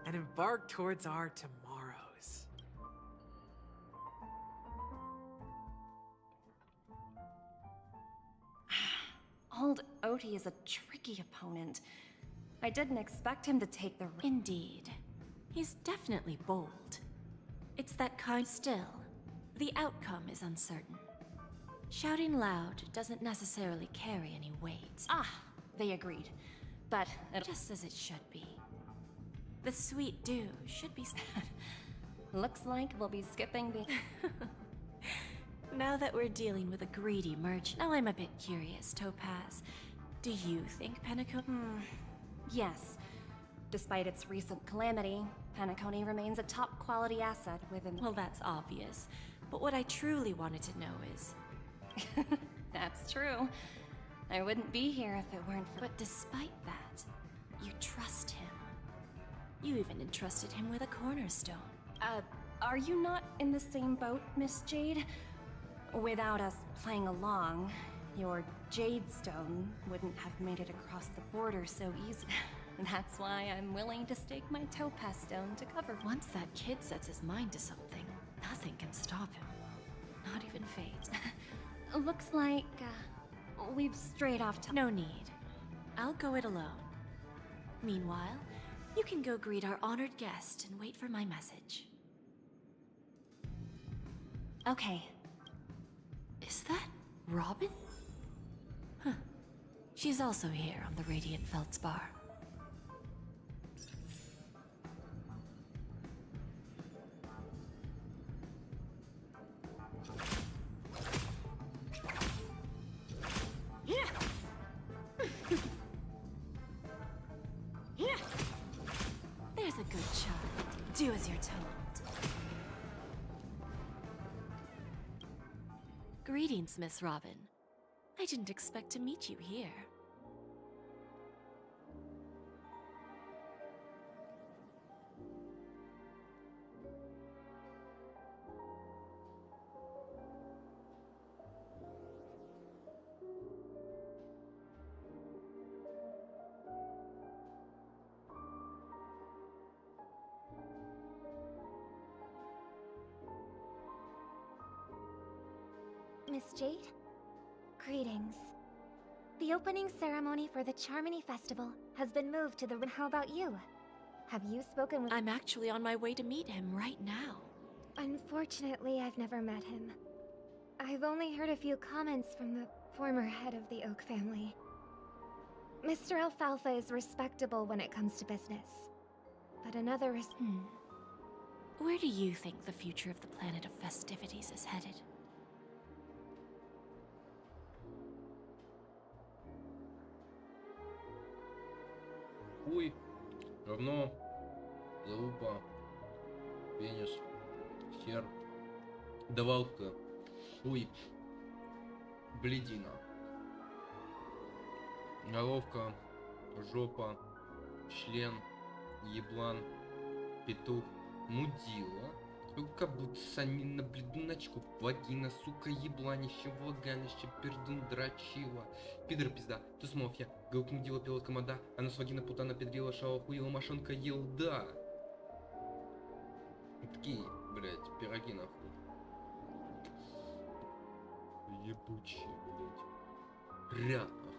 And embark towards our tomorrows.
Old Odie is a tricky opponent. I didn't expect him to take the...
Indeed. He's definitely bold. It's that kind still. The outcome is uncertain. Shouting loud doesn't necessarily carry any weight.
Ah, they agreed. But
just as it should be. The sweet dew should be...
Looks like we'll be skipping the...
Now that we're dealing with a greedy merchant, now I'm a bit curious, Topaz. Do you think Penacony...
Yes. Despite its recent calamity, Penacony remains a top-quality asset within...
Well, that's obvious. But what I truly wanted to know is...
That's true. I wouldn't be here if it weren't for...
But despite that, you trust him. You even entrusted him with a cornerstone.
Are you not in the same boat, Miss Jade? Without us playing along, your Jade Stone wouldn't have made it across the border so easily. That's why I'm willing to stake my Topaz Stone to cover.
Once that kid sets his mind to something, nothing can stop him. Not even fate.
Looks like, we've strayed off to...
No need. I'll go it alone. Meanwhile, you can go greet our honored guest and wait for my message.
Okay.
Is that Robin? Huh. She's also here on the Radiant Feldspar. There's a good child. Do as you're told. Greetings, Miss Robin. I didn't expect to meet you here.
Miss Jade? Greetings. The opening ceremony for the Charmony Festival has been moved to the... How about you? Have you spoken with...
I'm actually on my way to meet him right now.
Unfortunately, I've never met him. I've only heard a few comments from the former head of the Oak family. Mr. Alfalfa is respectable when it comes to business. But another is...
Where do you think the future of the planet of festivities is headed?
Хуй равно залупа, пенис, хер, давалка, хуй, бледина, головка, жопа, член, еблан, петух, мудила, кабуцанина, бледуначку, вагина, сука, ебланище, влагалище, пердун, драчила, пидор пизда, тусмофья, галка мудила, пила комода, анус вагина, путана, педрила, шава, хуила, машонка, елда. Такие, блядь, пироги нахуй. Ебучие, блядь. Ряд нахуй.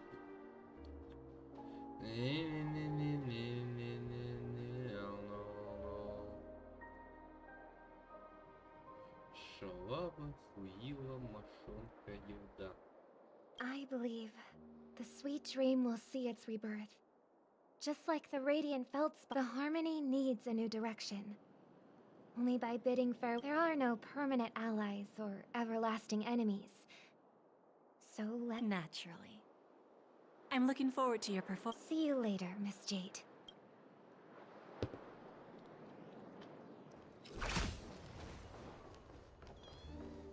Шалава, хуила, машонка, елда.
I believe the sweet dream will see its rebirth. Just like the Radiant Feldspar, the Harmony needs a new direction.
Only by bidding farewell. There are no permanent allies or everlasting enemies. So
Naturally. I'm looking forward to your performance.
See you later, Miss Jade.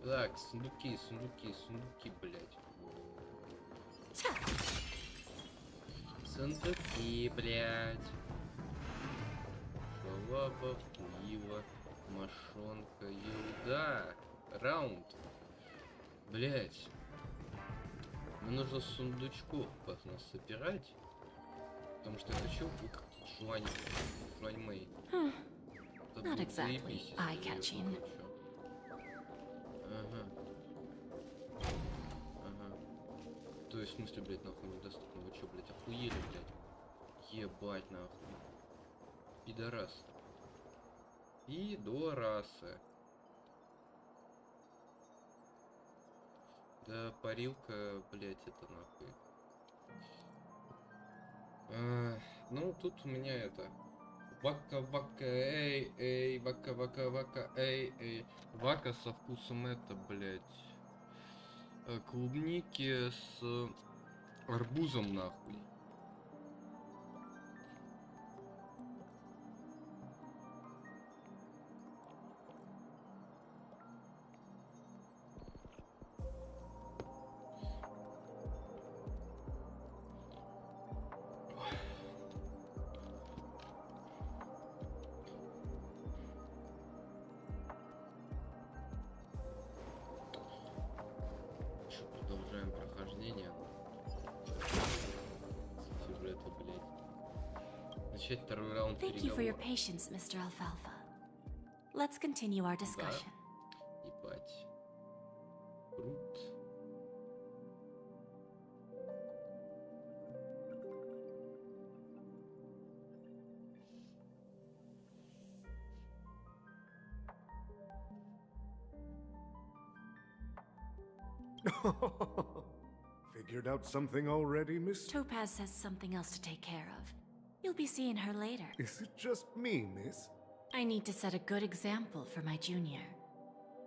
Так, сундуки, блядь. Сундуки, блядь. Шалаба, пиво, мошонка, елда. Раунд. Блядь. Мне нужно сундучков собирать. Потому что я хочу Жуань Мэй.
Not exactly eye-catching.
Ага. То есть, в смысле, блядь, нахуй недоступно? Вы чё, блядь, охуели, блядь? Ебать, нахуй. Пидорас. Пидорасы. Да, парилка, блядь, это нахуй. Ну, тут у меня это... Вака-вака, эй, вака-вака-вака, эй. Вака со вкусом это, блядь, клубники с арбузом, нахуй. Продолжаем прохождение. Сюжета, блядь. Начать второй раунд
Thank you for your
переговоров.
patience, Mr. Alfalfa. Let's continue our discussion.
Ебать. Крут.
Figured out something already, Miss?
Topaz says something else to take care of. You'll be seeing her later.
Is it just me, Miss?
I need to set a good example for my junior.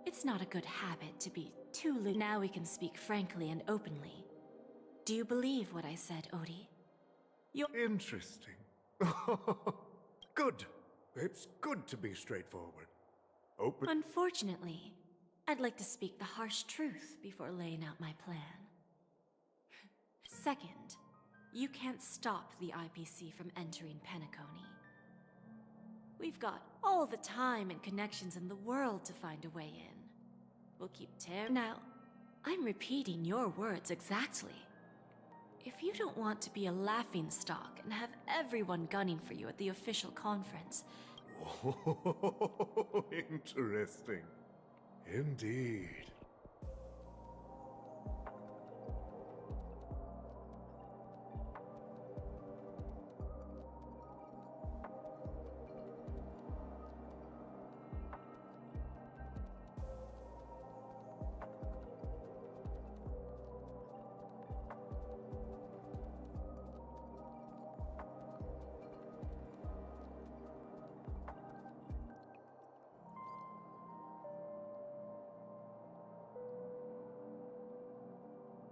It's not a good habit to be too lewd. Now we can speak frankly and openly. Do you believe what I said, Odie?
Interesting. Good. It's good to be straightforward. Open.
Unfortunately, I'd like to speak the harsh truth before laying out my plan. Second, you can't stop the IPC from entering Penacony. We've got all the time and connections in the world to find a way in. We'll keep tearing. Now, I'm repeating your words exactly. If you don't want to be a laughingstock and have everyone gunning for you at the official conference...
Oh, interesting. Indeed.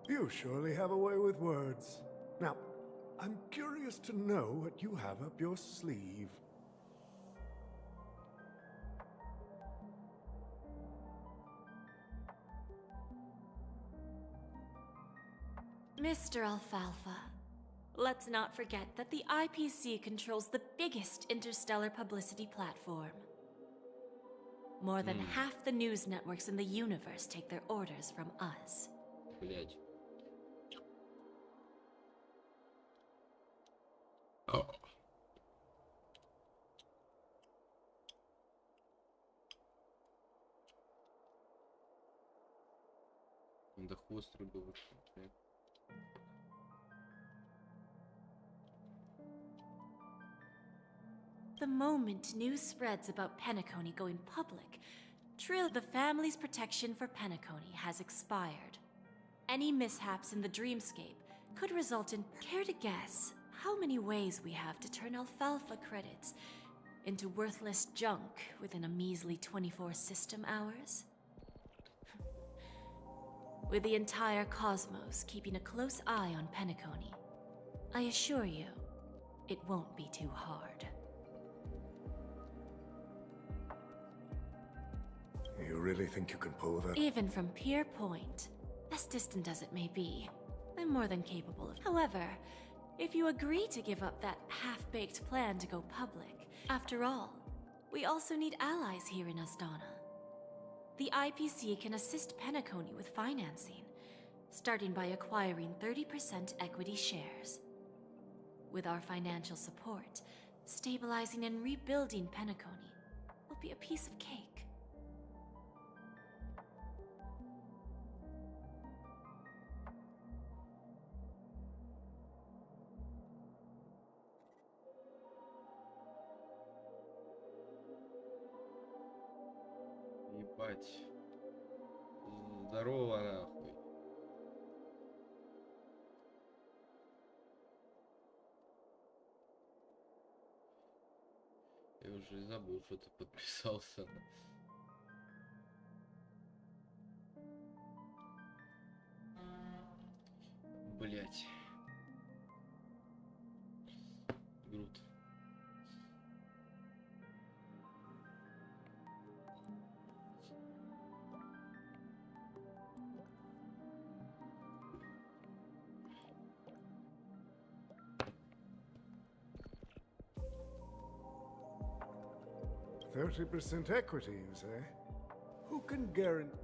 You surely have a way with words. Now, I'm curious to know what you have up your sleeve.
Mr. Alfalfa, let's not forget that the IPC controls the biggest interstellar publicity platform. More than half the news networks in the universe take their orders from us.
Блять. Надо хвост рыбы вышел.
The moment news spreads about Penacony going public, the family's protection for Penacony has expired. Any mishaps in the dreamscape could result in... Care to guess how many ways we have to turn alfalfa credits into worthless junk within a measly 24 system hours? With the entire cosmos keeping a close eye on Penacony, I assure you, it won't be too hard.
You really think you can pull that?
Even from Pier Point, as distant as it may be, I'm more than capable of. However, if you agree to give up that half-baked plan to go public, after all, we also need allies here in Asdana. The IPC can assist Penacony with financing, starting by acquiring 30% equity shares. With our financial support, stabilizing and rebuilding Penacony will be a piece of cake.
Ебать. Здорово, нахуй. Я уже забыл, что ты подписался. Блять. Груд.
%30 equity, you say? Who can guarantee?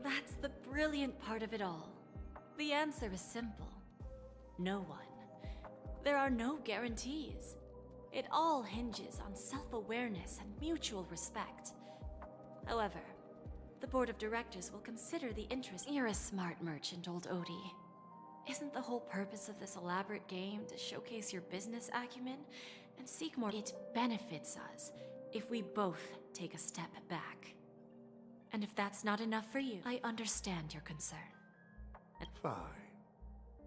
That's the brilliant part of it all. The answer is simple. No one. There are no guarantees. It all hinges on self-awareness and mutual respect. However, the board of directors will consider the interest. You're a smart merchant, old Odie. Isn't the whole purpose of this elaborate game to showcase your business acumen and seek more? It benefits us if we both take a step back. And if that's not enough for you, I understand your concern.
Fine.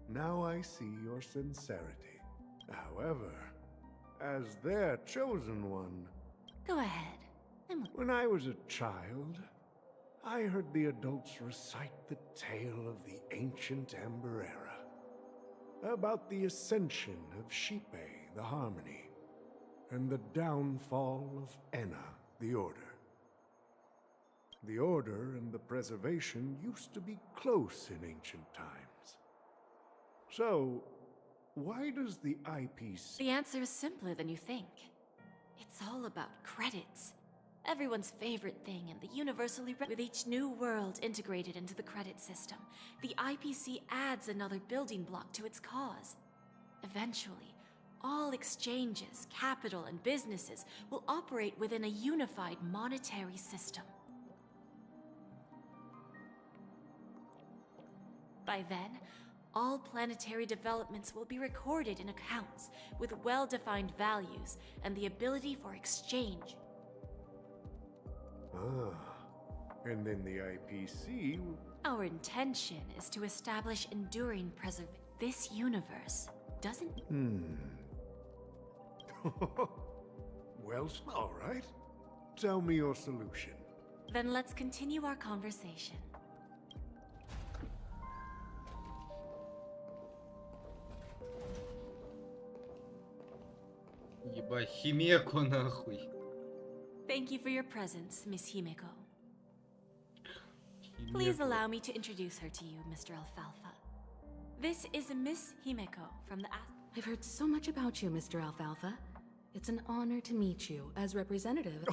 Now I see your sincerity. However, as their chosen one...
Go ahead.
When I was a child, I heard the adults recite the tale of the ancient Amber Era, about the ascension of Shipe, the Harmony, and the downfall of Enna, the Order. The Order and the Preservation used to be close in ancient times. So, why does the IPC...
The answer is simpler than you think. It's all about credits. Everyone's favorite thing and the universally... With each new world integrated into the credit system, the IPC adds another building block to its cause. Eventually, all exchanges, capital, and businesses will operate within a unified monetary system. By then, all planetary developments will be recorded in accounts with well-defined values and the ability for exchange.
And then the IPC...
Our intention is to establish enduring preservation. This universe doesn't...
Well, all right. Tell me your solution.
Then let's continue our conversation.
Ебать, Химеко нахуй.
Thank you for your presence, Miss Himeko. Please allow me to introduce her to you, Mr. Alfalfa. This is Miss Himeko from the...
I've heard so much about you, Mr. Alfalfa. It's an honor to meet you as representative.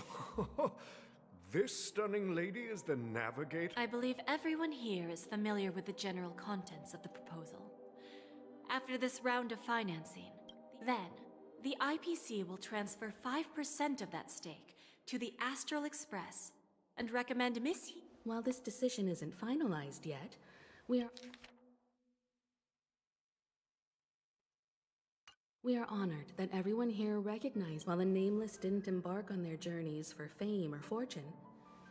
This stunning lady is the navigator?
I believe everyone here is familiar with the general contents of the proposal. After this round of financing, then the IPC will transfer 5% of that stake to the Astral Express and recommend Miss...
While this decision isn't finalized yet, we are honored that everyone here recognized while the Nameless didn't embark on their journeys for fame or fortune.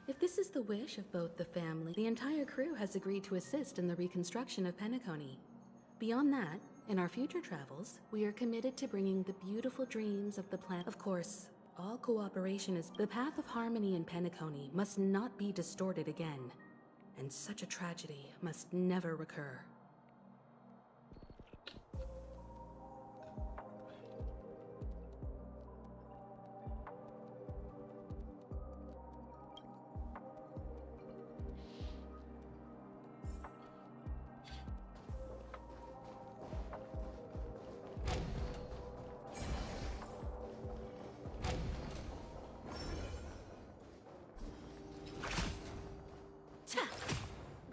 If this is the wish of both the family, the entire crew has agreed to assist in the reconstruction of Penacony. Beyond that, In our future travels, we are committed to bringing the beautiful dreams of the planet. Of course, all cooperation is. The path of harmony in Penacony must not be distorted again, and such a tragedy must never recur.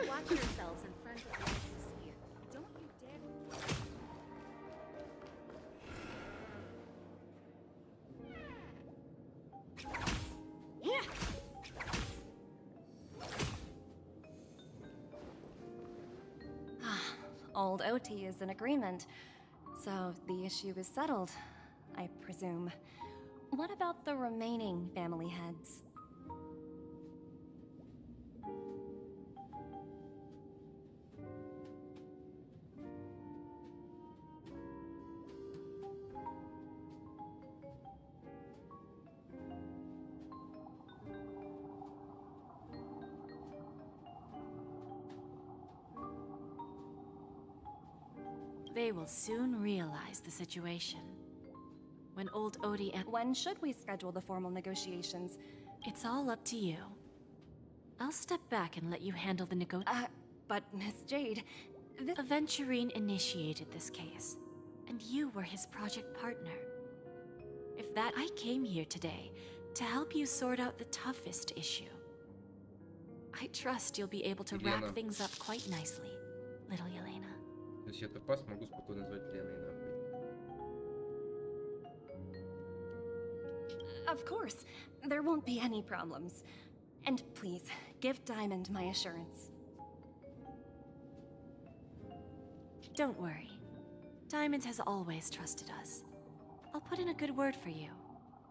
Watch yourselves in front of the IPC. Don't you dare.
Yeah. Old OT is in agreement, so the issue is settled, I presume. What about the remaining family heads?
They will soon realize the situation. When old Odie and—
When should we schedule the formal negotiations?
It's all up to you. I'll step back and let you handle the
But Miss Jade,
Aventurine initiated this case, and you were his project partner. If that— I came here today to help you sort out the toughest issue. I trust you'll be able to wrap
Елена.
things up quite nicely, little Yelena.
То есть я топаз могу спокойно назвать Леной, нахуй.
Of course, there won't be any problems. And please, give Diamond my assurance.
Don't worry. Diamond has always trusted us. I'll put in a good word for you,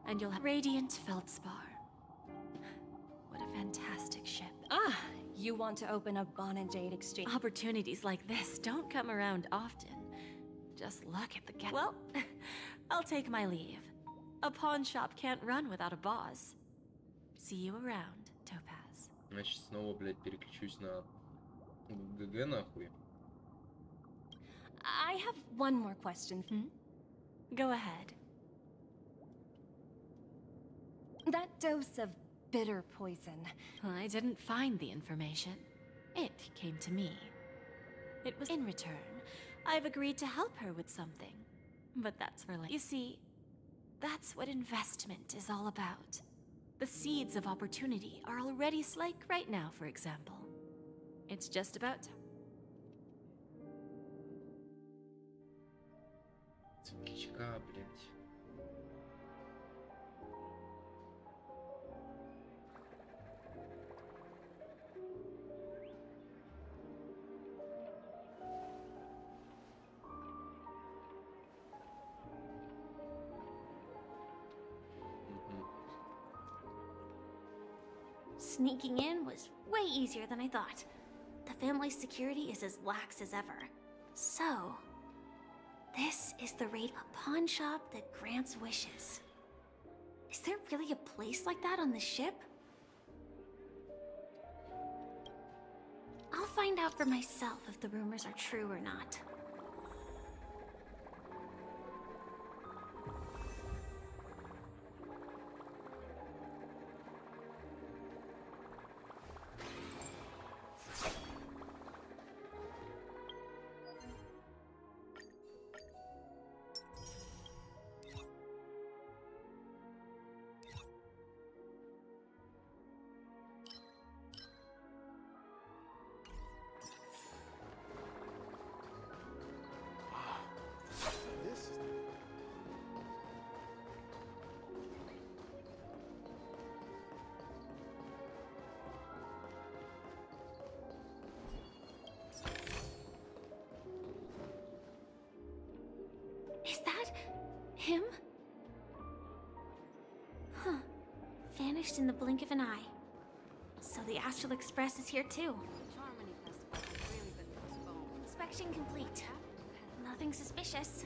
and you'll have Radiant Feldspar. What a fantastic ship.
Ah, you want to open a Bon and Jade exchange?
Opportunities like this don't come around often. Just look at the Well, I'll take my leave. A pawn shop can't run without a boss. See you around, Topaz.
Значит, снова, блядь, переключусь на ГГ, нахуй.
I have one more question.
Go ahead.
That dose of bitter poison.
I didn't find the information. It came to me. It was in return. I've agreed to help her with something. But that's for later. You see, that's what investment is all about. The seeds of opportunity are already like right now, for example. It's just about
Цукичка, блядь.
Sneaking in was way easier than I thought. The family's security is as lax as ever. So, this is the raid, a pawn shop that grants wishes. Is there really a place like that on the ship? I'll find out for myself if the rumors are true or not. Is that him? Huh. Vanished in the blink of an eye. So the Astral Express is here too. Inspection complete. Nothing suspicious.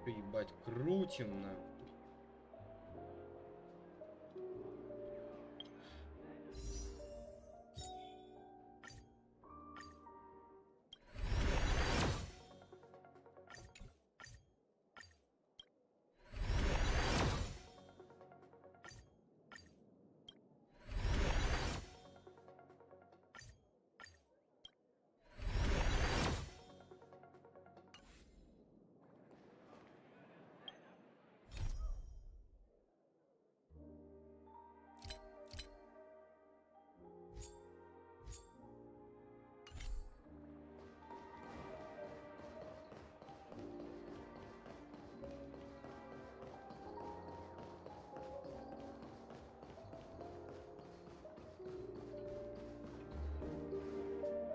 Ебать, крутим на.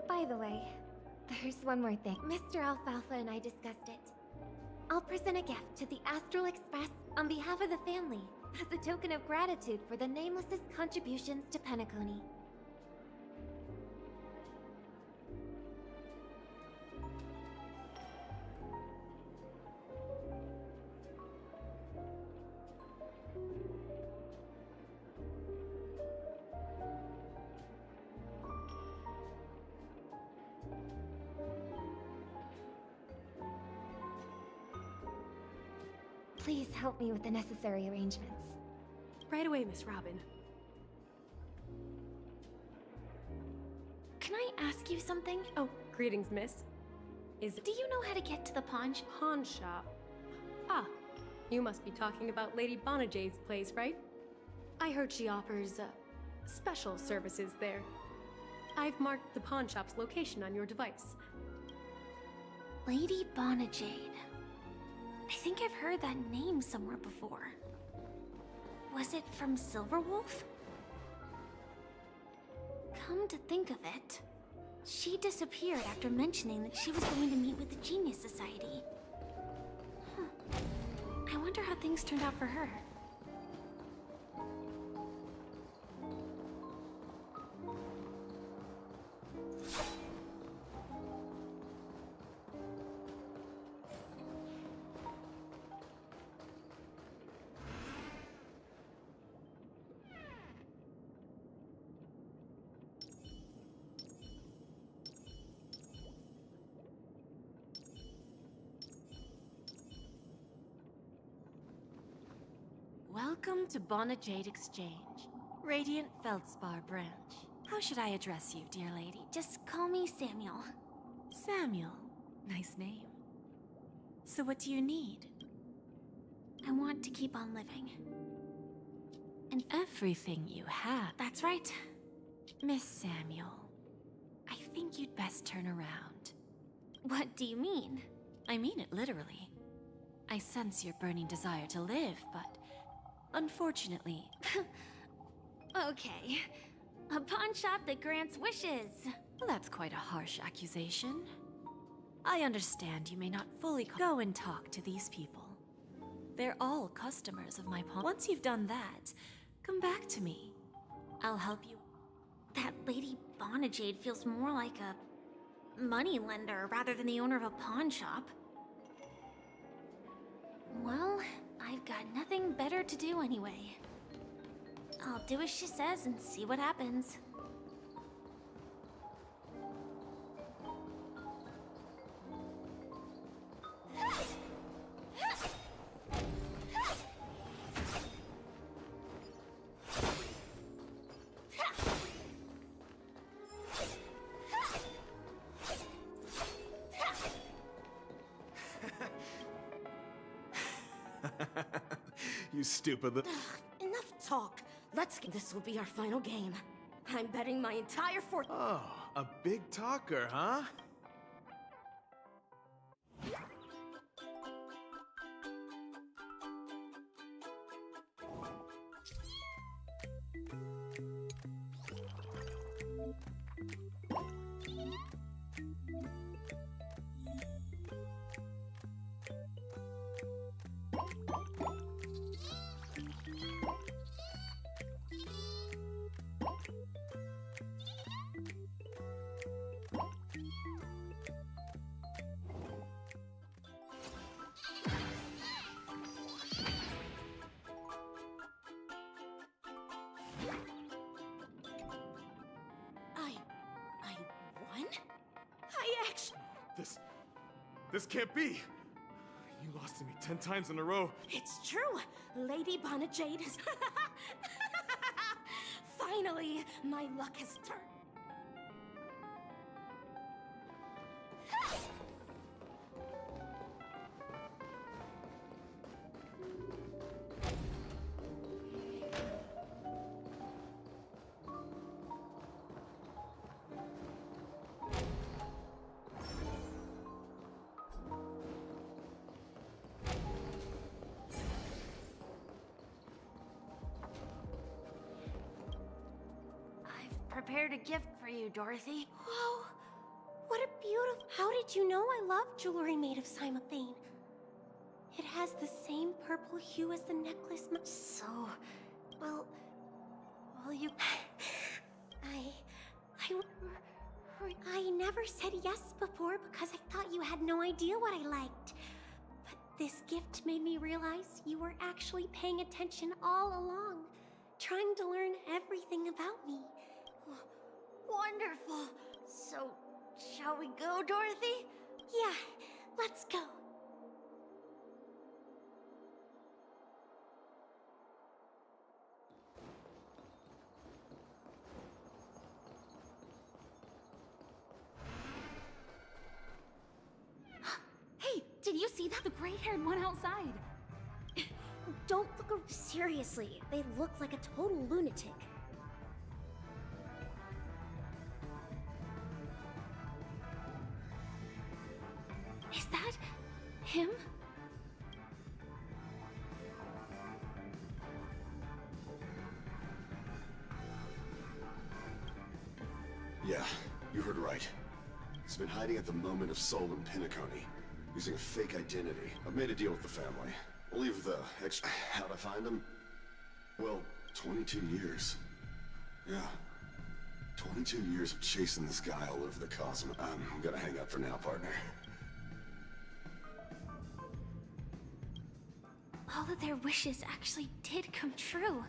By the way, there's one more thing. Mr. Alfalfa and I discussed it. I'll present a gift to the Astral Express on behalf of the family as a token of gratitude for the Nameless's contributions to Penacony. Please help me with the necessary arrangements.
Right away, Miss Robin.
Can I ask you something?
Oh, greetings, miss.
Do you know how to get to the pawn
shop? Ah, you must be talking about Lady Bonajade's place, right? I heard she offers, special services there. I've marked the pawn shop's location on your device.
Lady Bonajade. I think I've heard that name somewhere before. Was it from Silverwolf? Come to think of it, she disappeared after mentioning that she was going to meet with the Genius Society. Huh. I wonder how things turned out for her.
Welcome to Bonajade Exchange, Radiant Feldspar branch. How should I address you, dear lady?
Just call me Samuel.
Samuel. Nice name. So what do you need?
I want to keep on living.
And everything you have.
That's right.
Miss Samuel, I think you'd best turn around.
What do you mean?
I mean it literally. I sense your burning desire to live, but unfortunately...
Okay. A pawn shop that grants wishes.
Well, that's quite a harsh accusation. I understand you may not fully go and talk to these people. They're all customers of my pawn. Once you've done that, come back to me. I'll help you.
That Lady Bonajade feels more like a money lender rather than the owner of a pawn shop. Well, I've got nothing better to do anyway. I'll do as she says and see what happens.
You stupid
Enough talk. This will be our final game. I'm betting my entire fortune.
Oh, a big talker, huh?
I won? I actually...
This can't be! You lost to me 10 times in a row.
It's true! Lady Bonajade is... Finally, my luck has turned.
Prepared a gift for you, Dorothy.
Whoa! What a beautiful... How did you know I love jewelry made of cymophane? It has the same purple hue as the necklace.
So... Well, you...
I never said yes before because I thought you had no idea what I liked. But this gift made me realize you were actually paying attention all along, trying to learn everything about me.
Wonderful. So, shall we go, Dorothy?
Yeah, let's go.
Hey, did you see that? The gray-haired one outside.
Don't look... Seriously, they look like a total lunatic. Is that him?
Yeah, you heard right. He's been hiding at the moment of soul in Penacony, using a fake identity. I've made a deal with the family. I'll leave the extra... How'd I find him? Well, 22 years. Yeah. 22 years of chasing this guy all over the cosmos. I'm gonna hang up for now, partner.
All of their wishes actually did come true.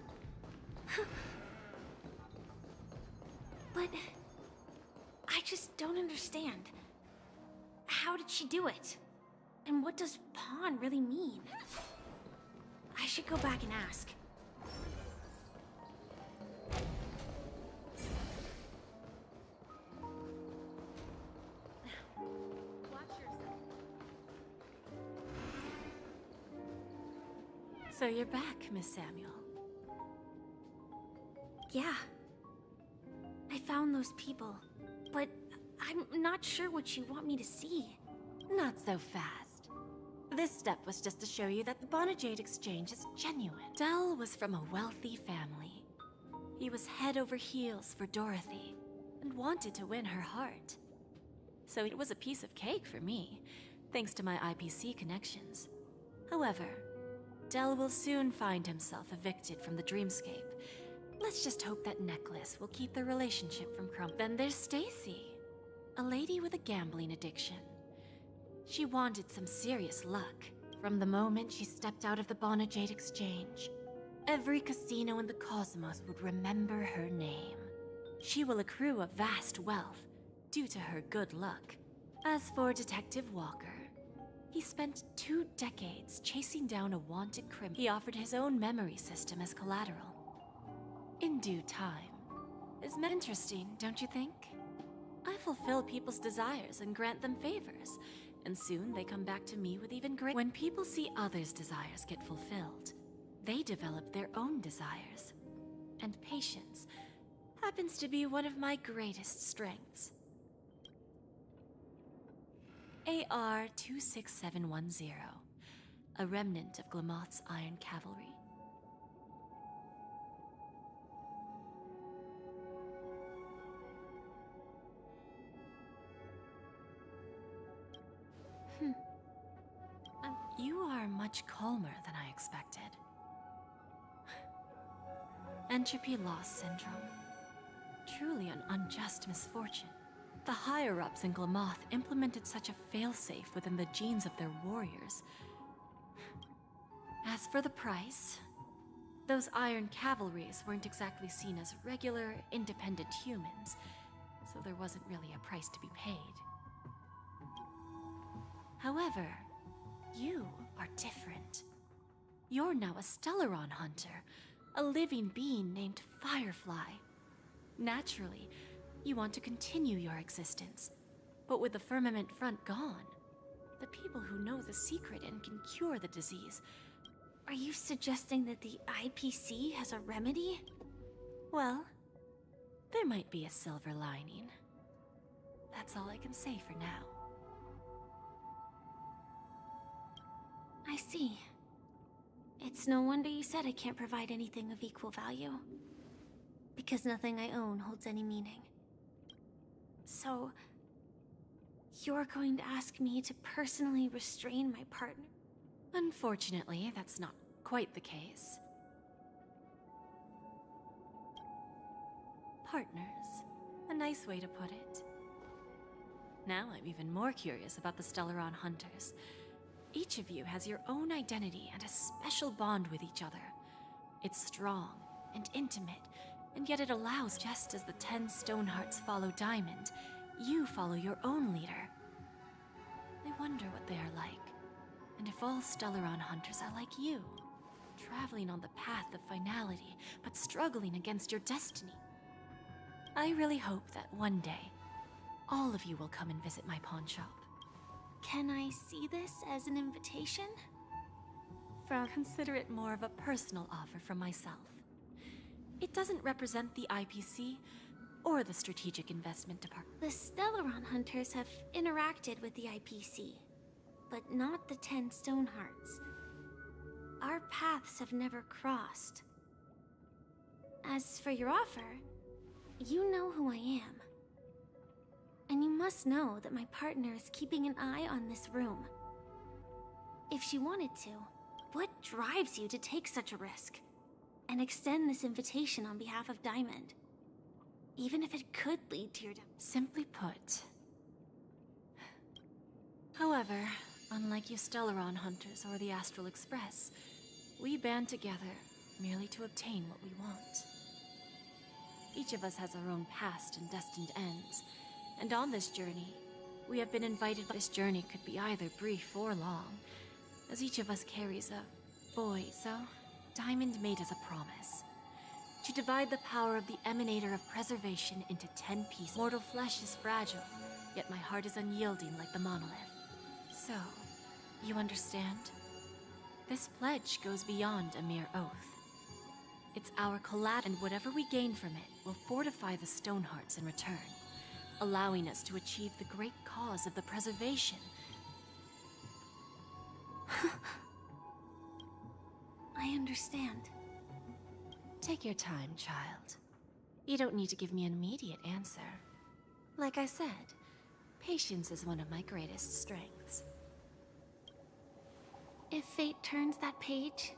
But... I just don't understand. How did she do it? And what does pawn really mean? I should go back and ask.
So you're back, Miss Samuel.
Yeah. I found those people, but I'm not sure what you want me to see.
Not so fast. This step was just to show you that the Bonajade exchange is genuine. Dell was from a wealthy family. He was head over heels for Dorothy, and wanted to win her heart. So it was a piece of cake for me, thanks to my IPC connections. However, Dell will soon find himself evicted from the dreamscape. Let's just hope that necklace will keep their relationship from crumbling. Then there's Stacy, a lady with a gambling addiction. She wanted some serious luck. From the moment she stepped out of the Bonajade exchange, every casino in the cosmos would remember her name. She will accrue a vast wealth due to her good luck. As for Detective Walker, he spent 2 decades chasing down a wanted criminal. He offered his own memory system as collateral. In due time. It's interesting, don't you think? I fulfill people's desires and grant them favors, and soon they come back to me with even greater. When people see others' desires get fulfilled, They develop their own desires. And patience happens to be one of my greatest strengths. AR 26710, a remnant of Glamoth's Iron Cavalry. You are much calmer than I expected. Entropy loss syndrome. Truly an unjust misfortune. The higher-ups in Glamoth implemented such a failsafe within the genes of their warriors. As for the price, those Iron Cavalries weren't exactly seen as regular, independent humans, so there wasn't really a price to be paid. However, you are different. You're now a Stellaron hunter, a living being named Firefly. Naturally, you want to continue your existence, but with the firmament front gone, the people who know the secret and can cure the disease.
Are you suggesting that the IPC has a remedy?
Well, there might be a silver lining. That's all I can say for now.
I see. It's no wonder you said I can't provide anything of equal value. Because nothing I own holds any meaning. So, you're going to ask me to personally restrain my partner?
Unfortunately, that's not quite the case. Partners. A nice way to put it. Now I'm even more curious about the Stellaron hunters. Each of you has your own identity and a special bond with each other. It's strong and intimate, and yet it allows, just as the 10 Stonehearts follow Diamond, you follow your own leader. I wonder what they are like, and if all Stellaron hunters are like you, traveling on the path of finality, but struggling against your destiny. I really hope that one day, all of you will come and visit my pawn shop.
Can I see this as an invitation?
Consider it more of a personal offer from myself. It doesn't represent the IPC or the Strategic Investment Department.
The Stellaron hunters have interacted with the IPC, but not the 10 Stonehearts. Our paths have never crossed. As for your offer, you know who I am. And you must know that my partner is keeping an eye on this room. If she wanted to, what drives you to take such a risk and extend this invitation on behalf of Diamond? Even if it could lead to your
Simply put. However, unlike you Stellaron hunters or the Astral Express, we band together merely to obtain what we want. Each of us has our own past and destined ends. And on this journey, we have been invited. This journey could be either brief or long, as each of us carries a void. So, Diamond made us a promise. To divide the power of the Emanator of Preservation into 10 pieces. Mortal flesh is fragile, yet my heart is unyielding like the monolith. So, you understand? This pledge goes beyond a mere oath. It's our collateral, and whatever we gain from it will fortify the Stonehearts in return, allowing us to achieve the great cause of the preservation.
I understand.
Take your time, child. You don't need to give me an immediate answer. Like I said, patience is one of my greatest strengths.
If fate turns that page,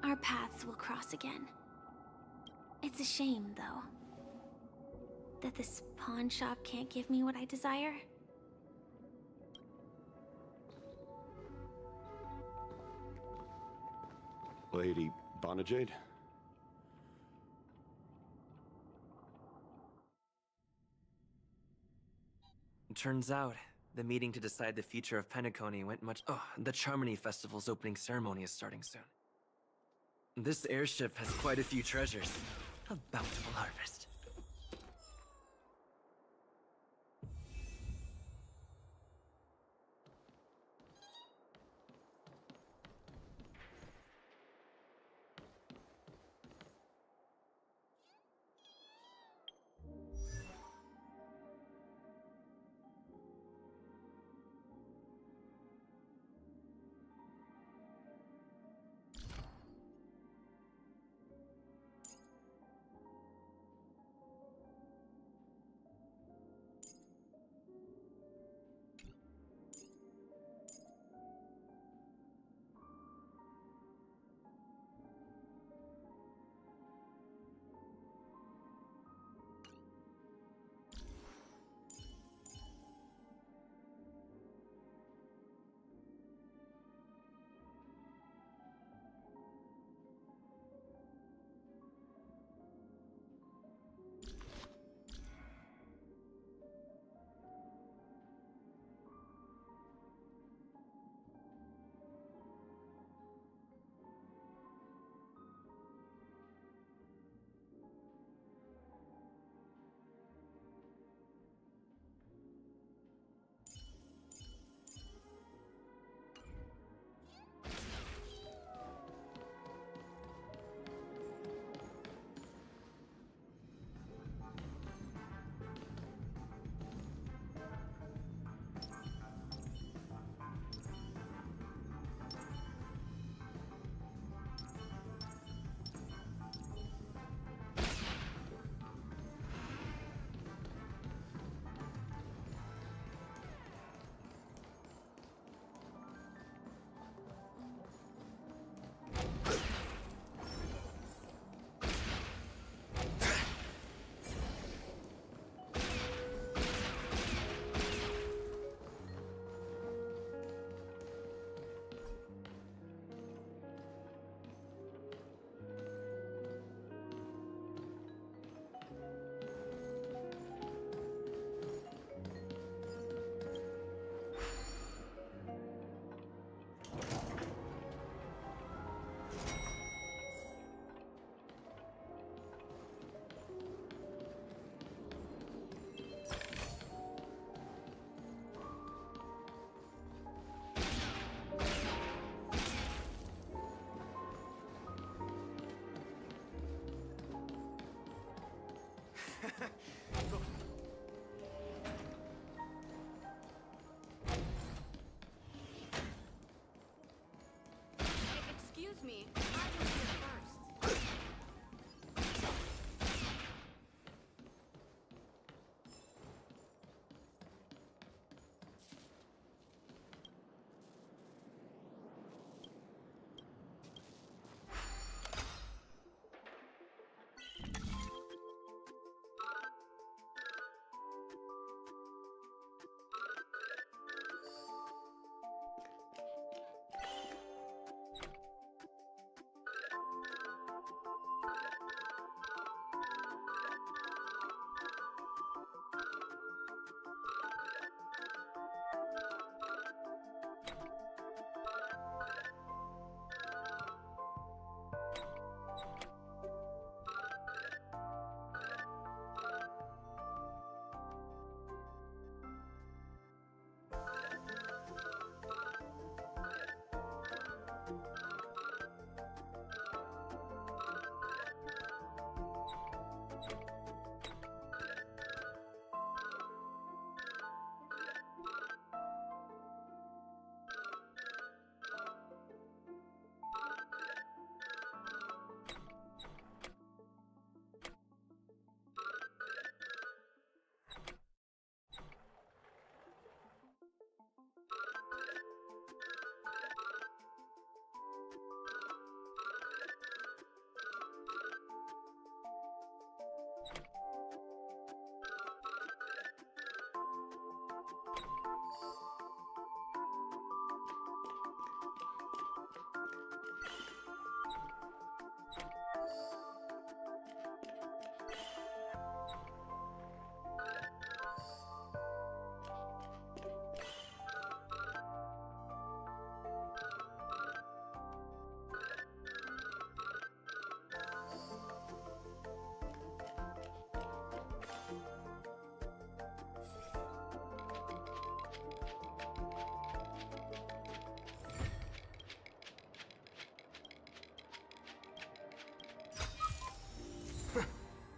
our paths will cross again. It's a shame, though, that this pawn shop can't give me what I desire.
Lady Bonajade?
Turns out, the meeting to decide the future of Penacony went much— Oh, the Charmony Festival's opening ceremony is starting soon. This airship has quite a few treasures. A bountiful harvest.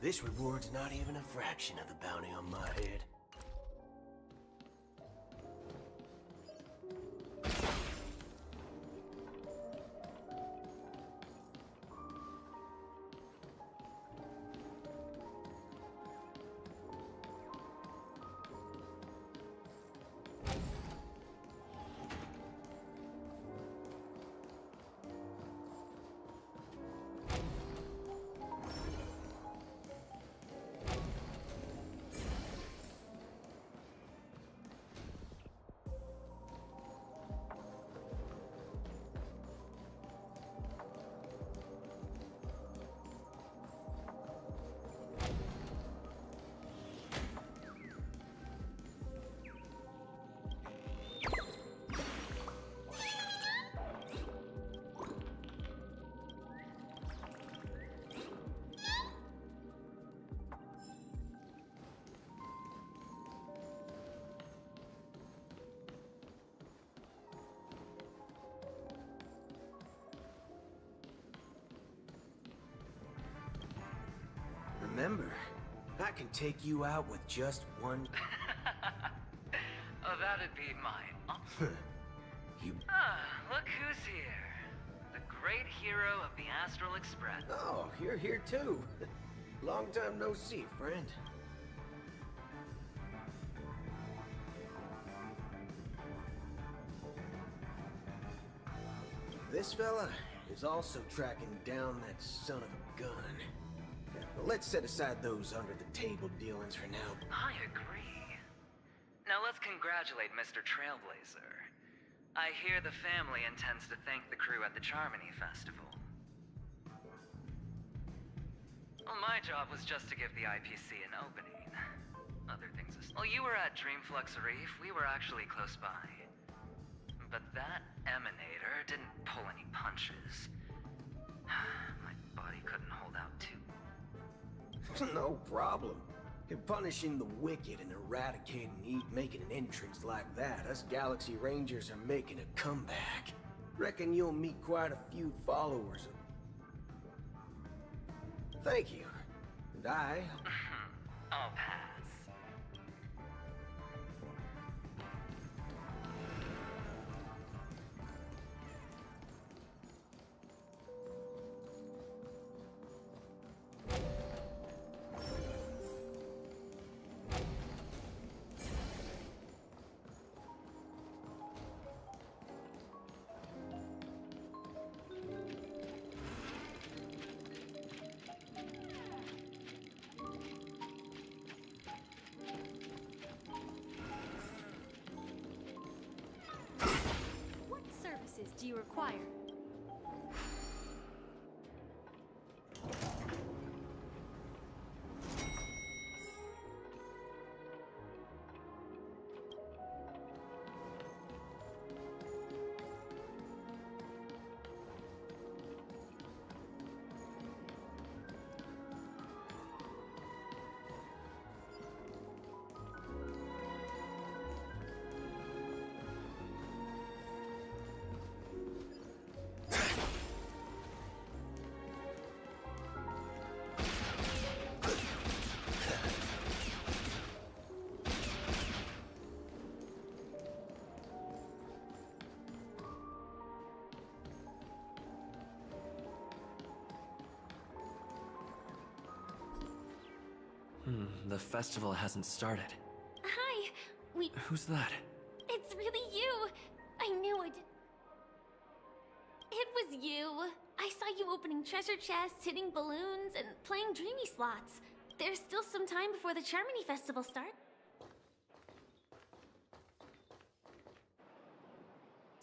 This reward's not even a fraction of the bounty on my head. Remember, I can take you out with just one...
Oh, that'd be mine.
You...
Ah, look who's here. The great hero of the Astral Express.
Oh, you're here too. Long time no see, friend. This fella is also tracking down that son of a gun. Well, let's set aside those under-the-table dealings for now.
I agree. Now let's congratulate Mr. Trailblazer. I hear the family intends to thank the crew at the Charmony Festival. Well, my job was just to give the IPC an opening. Other things aside. While you were at Dreamflux Reef, we were actually close by. But that emanator didn't pull any punches. My body couldn't hold out too.
No problem. In punishing the wicked and eradicating making an entrance like that, us Galaxy Rangers are making a comeback. Reckon you'll meet quite a few followers. Thank you. And
I'll pass.
Do you require?
The festival hasn't started.
Hi,
Who's that?
It's really you! I knew I did... It was you! I saw you opening treasure chests, hitting balloons, and playing dreamy slots. There's still some time before the Charmony Festival starts.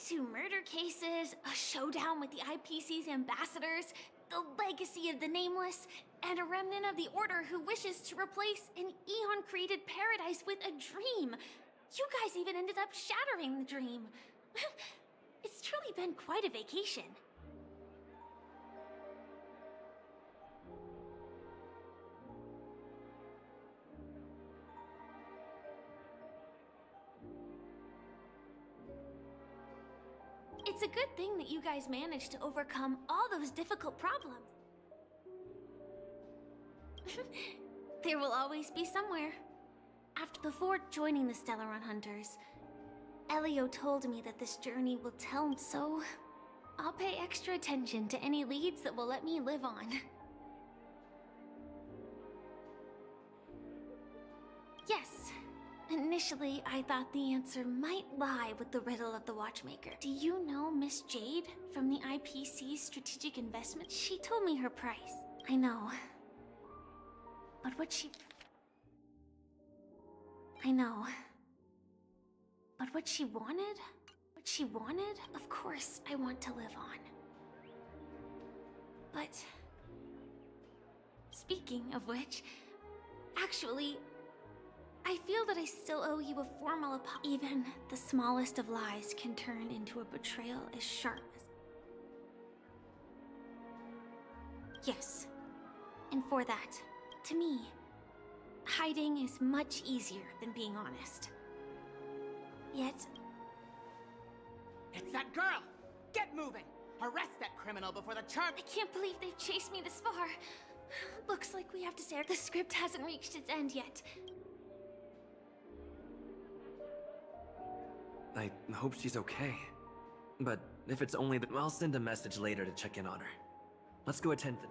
2 murder cases, a showdown with the IPC's ambassadors, the legacy of the Nameless, and a remnant of the Order who wishes to replace an Eon-created paradise with a dream. You guys even ended up shattering the dream. It's truly been quite a vacation. It's a good thing that you guys managed to overcome all those difficult problems. There will always be somewhere. Before joining the Stellaron Hunters, Elio told me that this journey will tell me, so I'll pay extra attention to any leads that will let me live on. Yes. Initially, I thought the answer might lie with the riddle of the watchmaker. Do you know Miss Jade from the IPC's strategic investment? She told me her price. I know. But I know. But what she wanted? Of course I want to live on. But... speaking of which, actually, I feel that I still owe you a formal apology. Even the smallest of lies can turn into a betrayal as sharp as... Yes. And for that, to me, hiding is much easier than being honest. Yet...
It's that girl! Get moving! Arrest that criminal before the charm—
I can't believe they've chased me this far. Looks like we have to say the script hasn't reached its end yet.
I hope she's okay. But if it's only I'll send a message later to check in on her. Let's go attend the...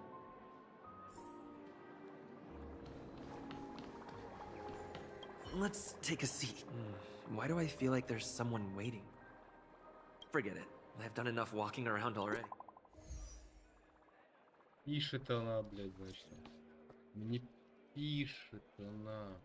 Let's take a seat. Why do I feel like there's someone waiting? Forget it. I've done enough walking around already.
Пишет она, блядь, значит. Не пишет она.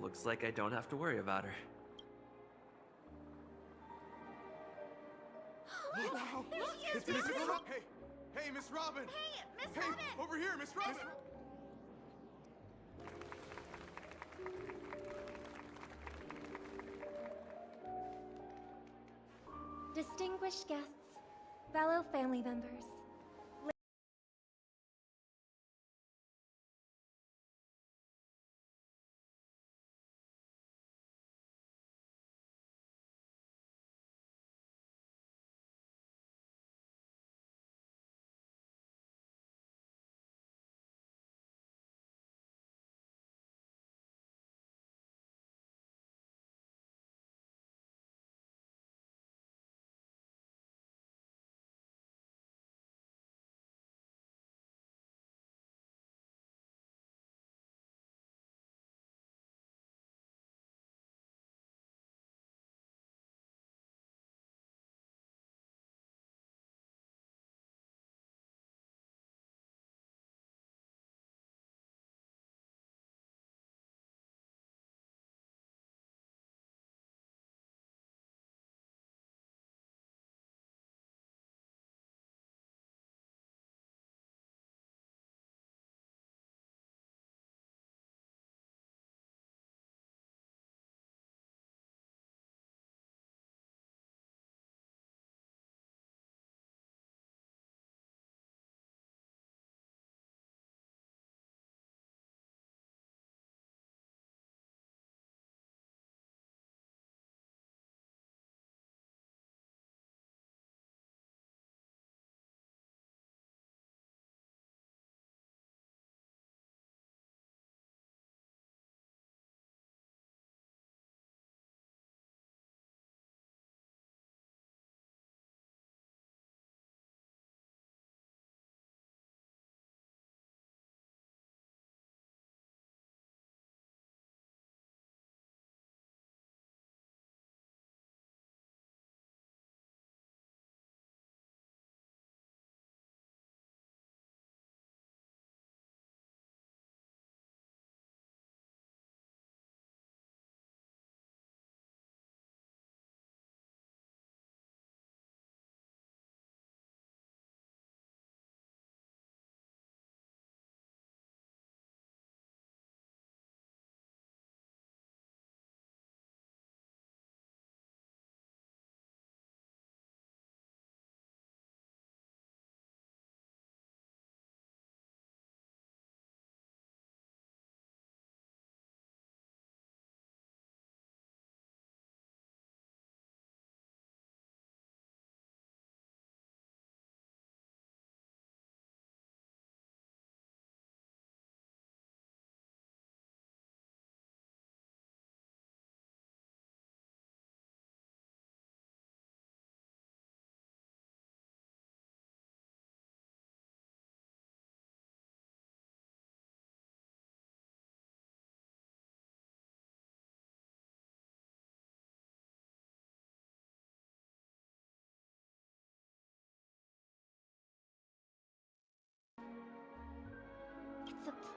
Looks like I don't have to worry about her.
It's Miss Robin! Hey, Miss Robin!
Hey, Miss Robin!
Over here, Miss Robin!
Distinguished guests, fellow family members,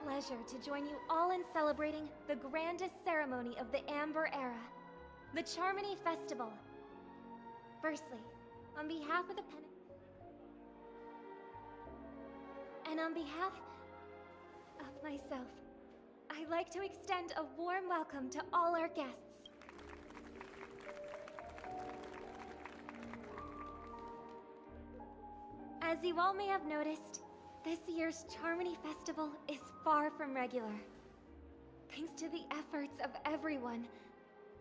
pleasure to join you all in celebrating the grandest ceremony of the Amber Era, the Charmony Festival. Firstly, on behalf of the and on behalf of myself, I'd like to extend a warm welcome to all our guests. As you all may have noticed, this year's Charmony Festival is far from regular. Thanks to the efforts of everyone,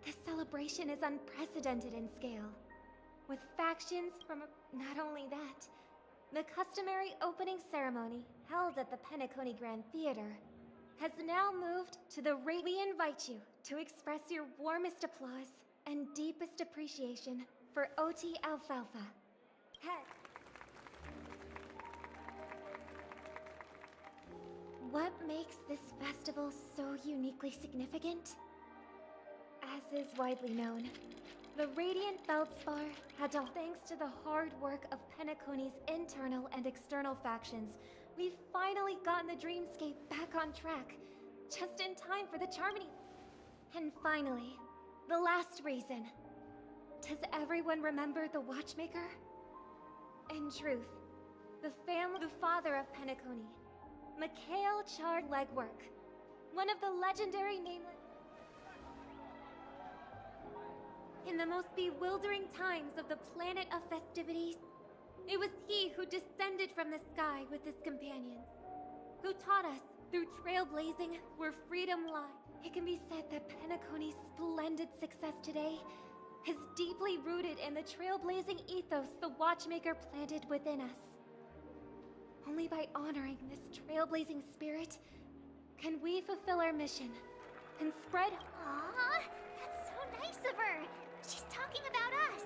the celebration is unprecedented in scale. With factions from not only that, the customary opening ceremony held at the Penacony Grand Theater has now moved to the We invite you to express your warmest applause and deepest appreciation for OT Alfalfa. Head. What makes this festival so uniquely significant? As is widely known, the Radiant Feldspar had to, thanks to the hard work of Penacony's internal and external factions, we've finally gotten the dreamscape back on track, just in time for the Charmony. And finally, the last reason. Does everyone remember the Watchmaker? In truth, the father of Penacony, Mikhail Chard Legwork, one of the legendary nameless. In the most bewildering times of the planet of festivities, it was he who descended from the sky with his companions, who taught us through trailblazing where freedom lies. It can be said that Penacony's splendid success today is deeply rooted in the trailblazing ethos the Watchmaker planted within us. Only by honoring this trailblazing spirit can we fulfill our mission and spread.
Aww, that's so nice of her. She's talking about us.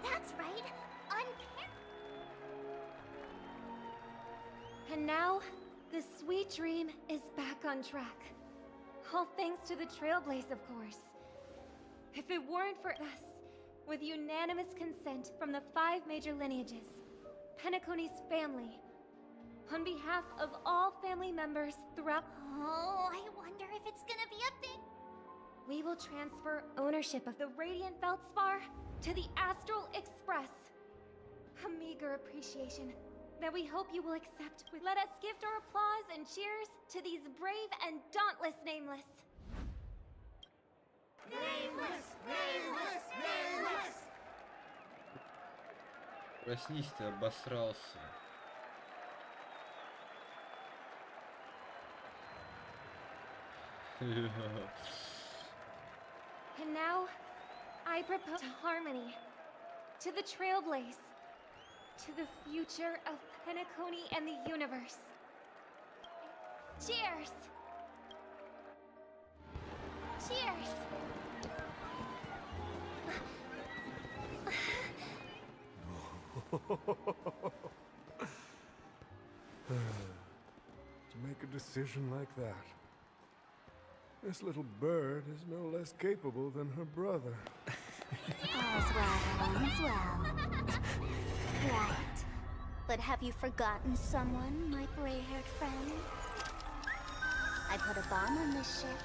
That's right.
And now, the sweet dream is back on track. All thanks to the Trailblaze, of course. If it weren't for us, with unanimous consent from the 5 major lineages, Penacony's family, on behalf of all family members throughout.
Oh, I wonder if it's gonna be a thing.
We will transfer ownership of the Radiant Feldspar to the Astral Express. A meager appreciation that we hope you will accept. Let us gift our applause and cheers to these brave and dauntless Nameless.
Nameless! Nameless! Nameless!
Проснись, ты обосрался.
And now, I propose to harmony, to the Trailblaze, to the future of Penacony and the universe. Cheers! Cheers!
To make a decision like that. This little bird is no less capable than her brother.
All's well, all's well. Right. But have you forgotten someone, my gray-haired friend? I put a bomb on this ship.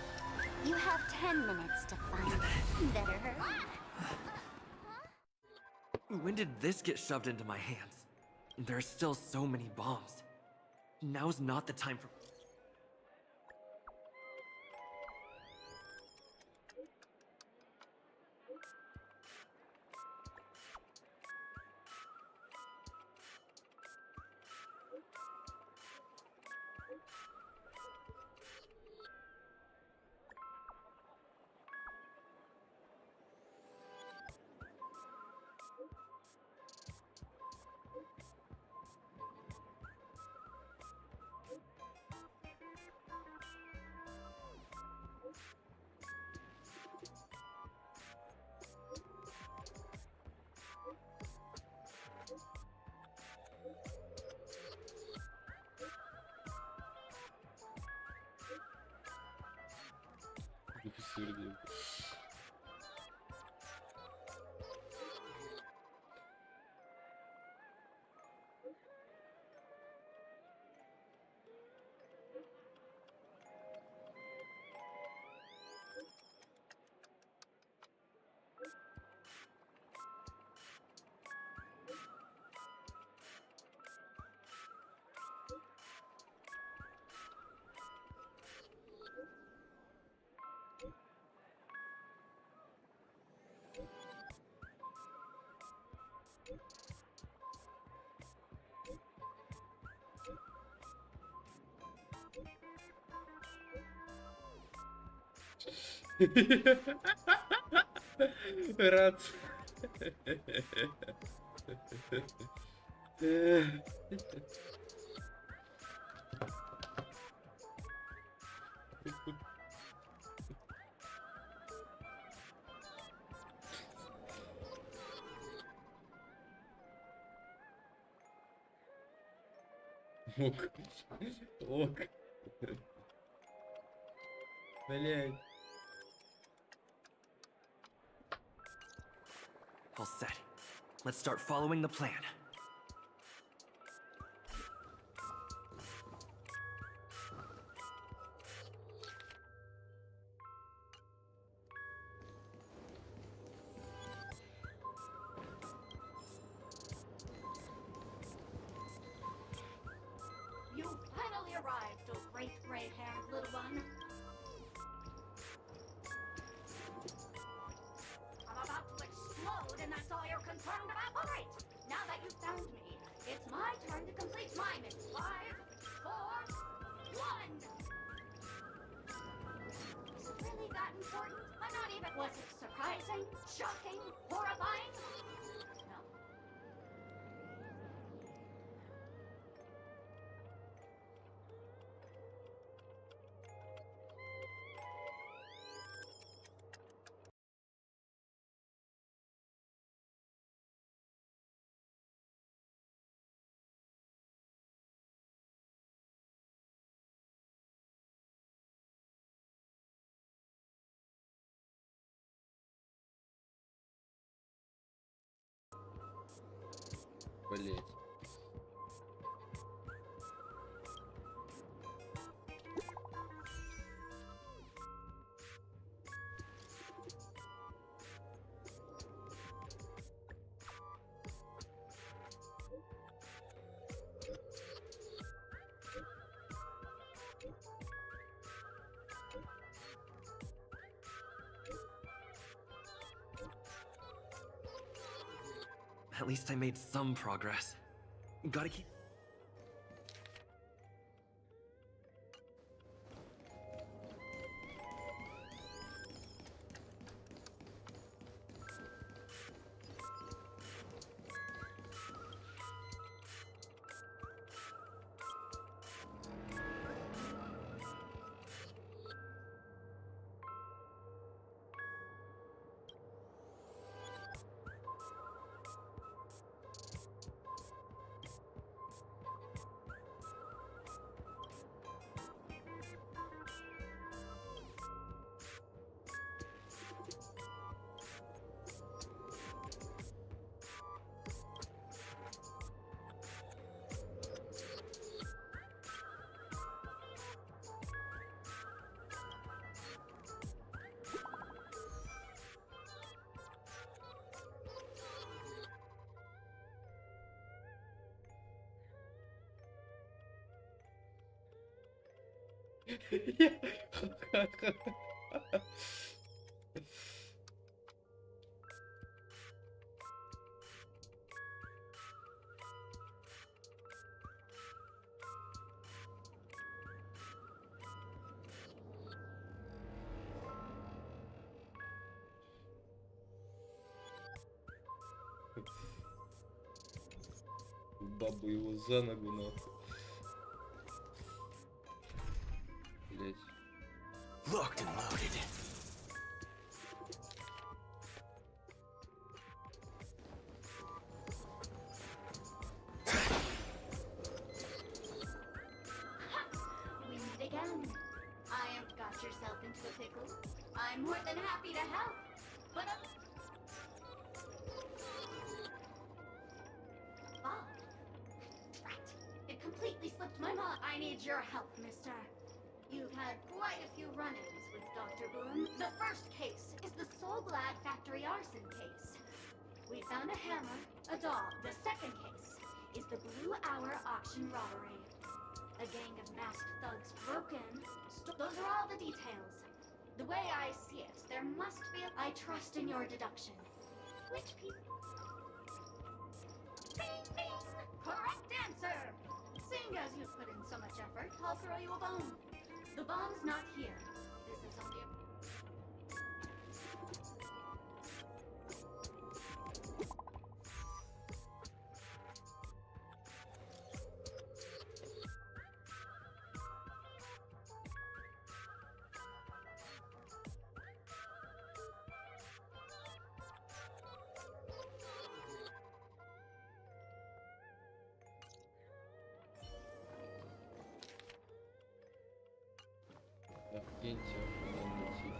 You have 10 minutes to find it. Better hurry.
When did this get shoved into my hands? There are still so many bombs. Now's not the time for...
Рад. Ок. Ок. Блядь.
All set. Let's start following the plan.
You finally arrived, oh great gray-haired little one. I'm about to explode, and that's all you're concerned about? All right, now that you've found me, it's my turn to complete my mission. 5, 4, 1. Is it really that important? I'm not even... Was it surprising? Shocking? Horrifying? No.
Блять.
At least I made some progress. Gotta keep...
Бабу его за ногу нахуй. Блять.
Locked and loaded.
We meet again. I have got yourself into a pickle. I'm more than happy to help. But oh, right. It completely slipped my mind. I need your help, mister. You've had quite a few run-ins with Dr. Boone. The first case is the Soul Glad Factory arson case. We found a hammer, a doll. The second case is the Blue Hour auction robbery. A gang of masked thugs broke in. Those are all the details. The way I see it, there must be I trust in your deduction. Which piece? Bing, bing! Correct answer! Seeing as you've put in so much effort, I'll throw you a bone. The bomb's not here. This is only a...
моменте охуенный тип.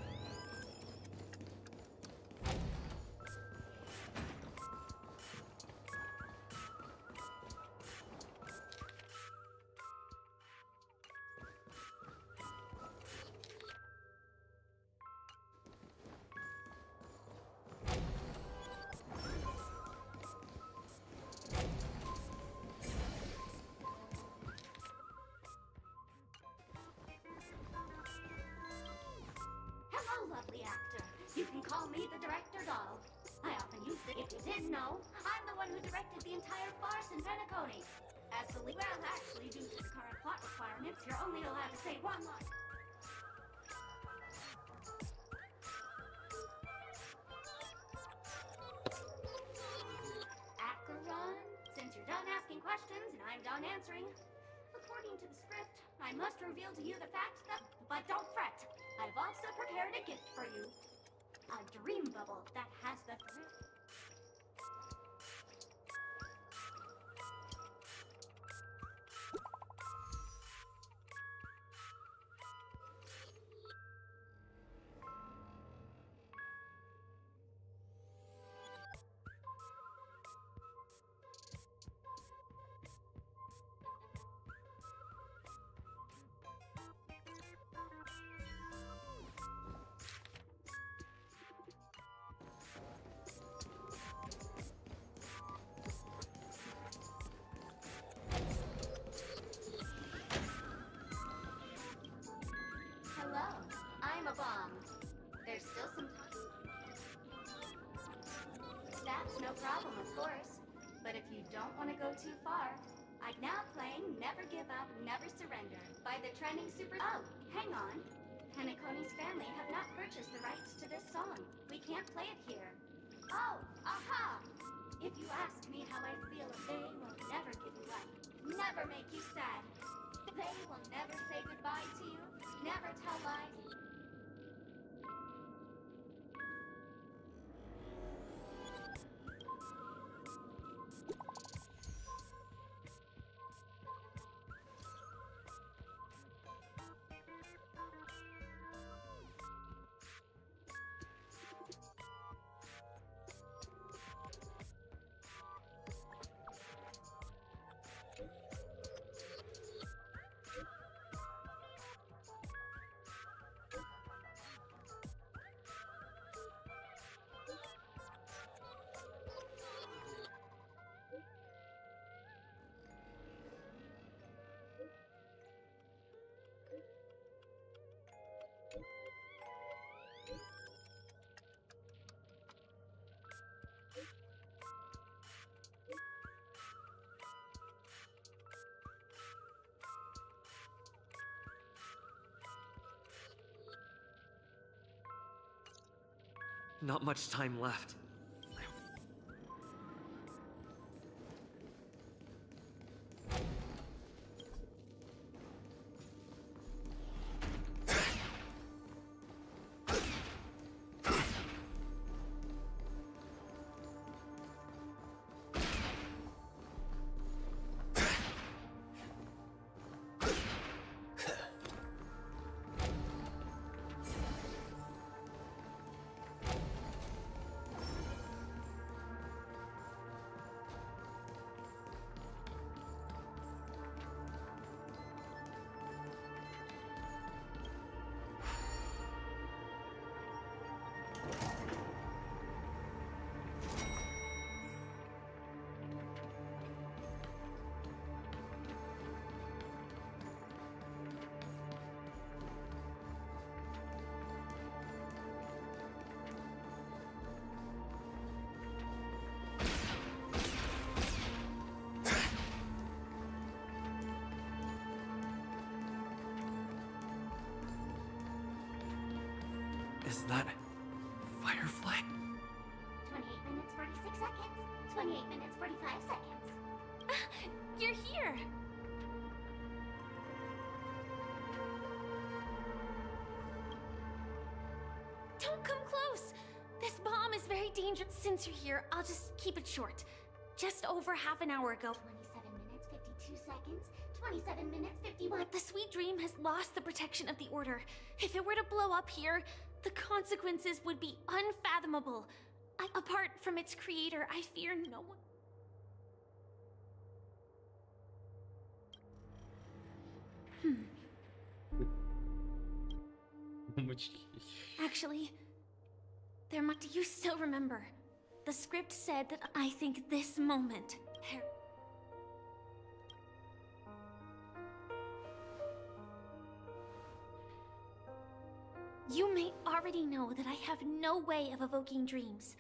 Hello, lovely actor. You can call me the director doll. I often use it. If you didn't know, I'm the one who directed the entire farce in Penacony. As the lead, well, actually, due to the current plot requirements, you're only allowed to say one line. Acheron, since you're done asking questions and I'm done answering, according to the script, I must reveal to you the fact that, but don't fret, I've also prepared a gift for you. A dream bubble that has the thrill. Hello, I'm a bomb. There's still some time. That's no problem, of course. But if you don't want to go too far, I'm now playing Never Give Up, Never Surrender by the trending super... Oh, hang on. Penacony's family have not purchased the rights to this song. We can't play it here. Oh, aha! If you ask me how I feel, they will never give you up, never make you sad. They will never say goodbye to you, never tell lies.
Not much time left. Is that Firefly?
28 minutes, 46 seconds. 28 minutes, 45 seconds.
You're here! Don't come close! This bomb is very dangerous. Since you're here, I'll just keep it short. Just over half an hour ago.
27 minutes, 52 seconds. 27 minutes, 51.
The sweet dream has lost the protection of the Order. If it were to blow up here, the consequences would be unfathomable. Apart from its creator, I fear no one. Actually, do you still remember? The script said that I think this moment. You may already know that I have no way of evoking dreams.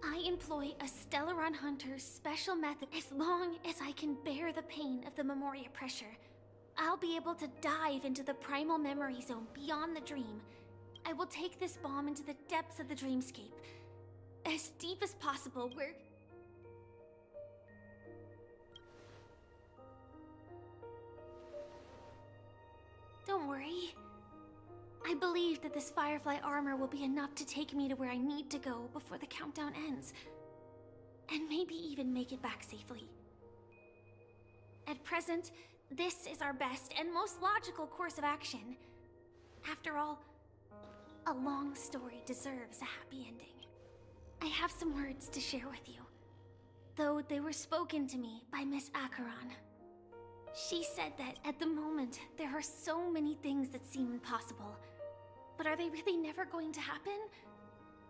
I employ a Stellaron Hunter's special method. As long as I can bear the pain of the Memoria pressure, I'll be able to dive into the primal memory zone beyond the dream. I will take this bomb into the depths of the dreamscape. As deep as possible, where... Don't worry. I believe that this Firefly armor will be enough to take me to where I need to go before the countdown ends. And maybe even make it back safely. At present, this is our best and most logical course of action. After all, a long story deserves a happy ending. I have some words to share with you, though they were spoken to me by Miss Acheron. She said that at the moment, there are so many things that seem impossible. But are they really never going to happen?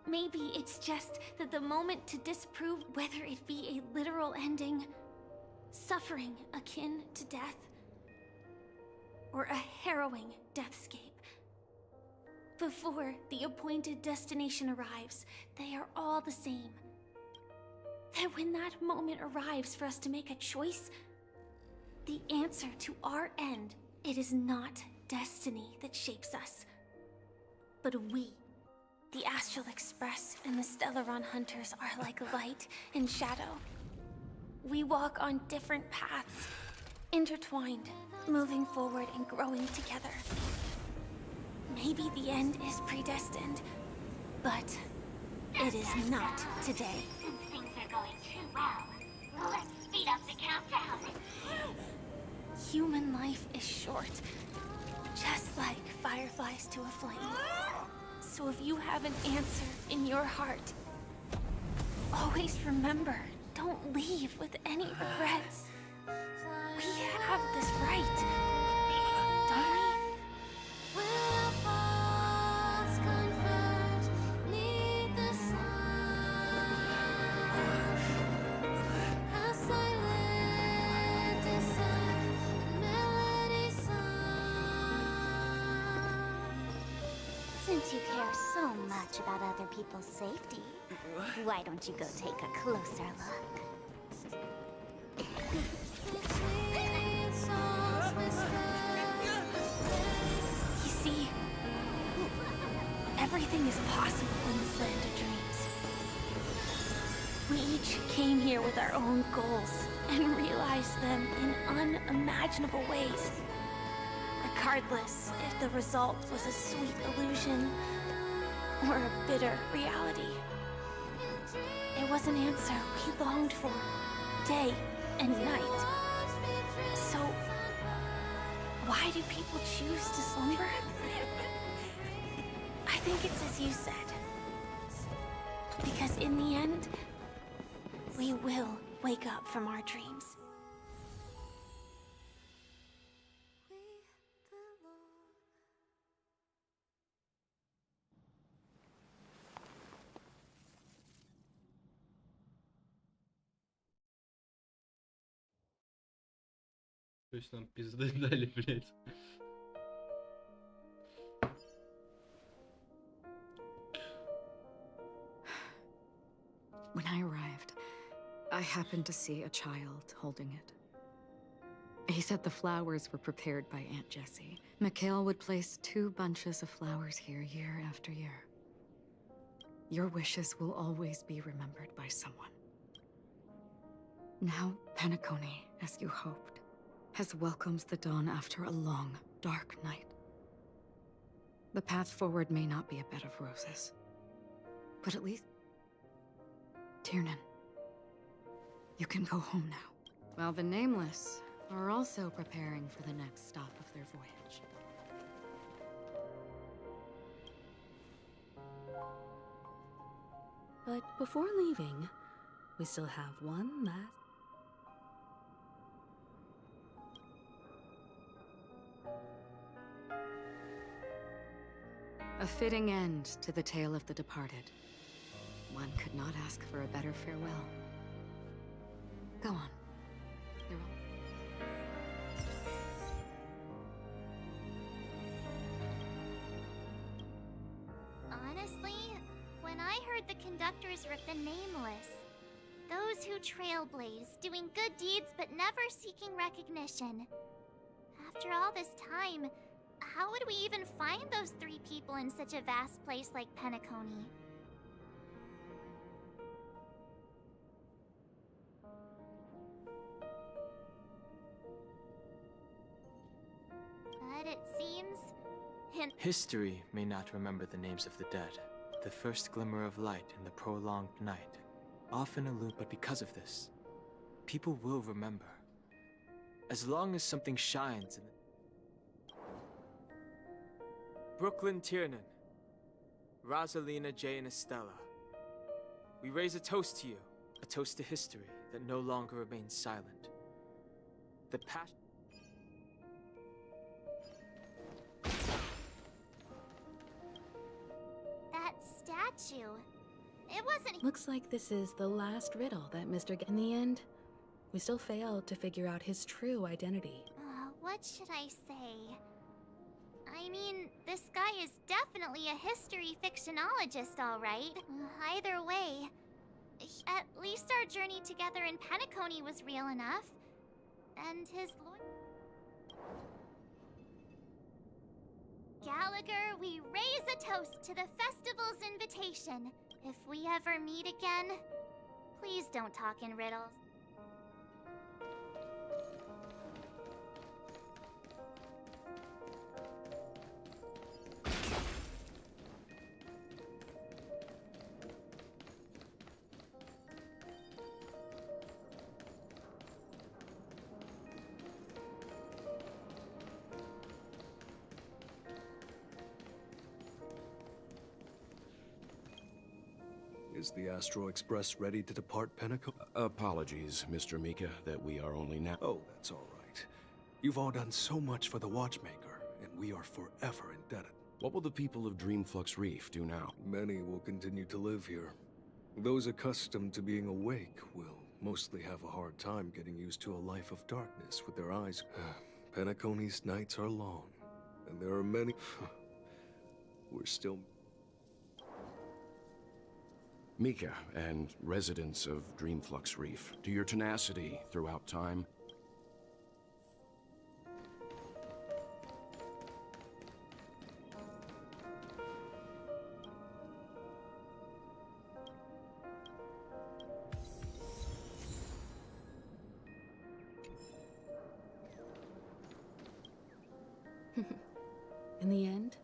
Maybe it's just that the moment to disprove whether it be a literal ending, suffering akin to death, or a harrowing deathscape. Before the appointed destination arrives, they are all the same. That when that moment arrives for us to make a choice, the answer to our end, it is not destiny that shapes us, but we. The Astral Express and the Stellaron Hunters are like light and shadow. We walk on different paths, intertwined, moving forward and growing together. Maybe the end is predestined, but it is not today.
Since things are going too well, let's speed up the countdown.
Human life is short, just like fireflies to a flame. So if you have an answer in your heart, always remember, don't leave with any regrets. We have this right, don't we?
Since you care so much about other people's safety, why don't you go take a closer look?
You see, everything is possible in this land of dreams. We each came here with our own goals and realized them in unimaginable ways. Regardless if the result was a sweet illusion or a bitter reality. It was an answer we longed for, day and night. So, why do people choose to slumber? I think it's as you said. Because in the end, we will wake up from our dreams.
То есть нам пизды дали, блядь.
When I arrived, I happened to see a child holding it. He said the flowers were prepared by Aunt Jessie. Mikhail would place 2 bunches of flowers here year after year. Your wishes will always be remembered by someone. Now, Penacony, as you hoped, has welcomed the dawn after a long, dark night. The path forward may not be a bed of roses, but at least... Tiernan, you can go home now. While the Nameless are also preparing for the next stop of their voyage.
But before leaving, we still have one last...
A fitting end to the tale of the departed. One could not ask for a better farewell. Go on. They're all...
Honestly, when I heard the conductors were the nameless, those who trailblaze, doing good deeds but never seeking recognition. After all this time, how would we even find those 3 people in such a vast place like Penacony? But it seems...
History may not remember the names of the dead. The first glimmer of light in the prolonged night often elude, but because of this, people will remember. As long as something shines in the... Brooklyn Tiernan, Rosalina J. and Estella, we raise a toast to you, a toast to history that no longer remains silent. The passion...
That statue... It wasn't...
Looks like this is the last riddle that Mr. In the end, we still failed to figure out his true identity.
What should I say? I mean, this guy is definitely a history fictionologist, all right. Either way, at least our journey together in Penacony was real enough. And his Gallagher, we raise a toast to the festival's invitation. If we ever meet again, please don't talk in riddles.
Is the Astro Express ready to depart Penacony?
Apologies, Mr. Mika, that we are only now...
Oh, that's all right. You've all done so much for the Watchmaker, and we are forever indebted.
What will the people of Dreamflux Reef do now?
Many will continue to live here. Those accustomed to being awake will mostly have a hard time getting used to a life of darkness with their eyes. Penacony's nights are long, and there are many... We're still...
Mika and residents of Dreamflux Reef, to your tenacity throughout time,
In the end,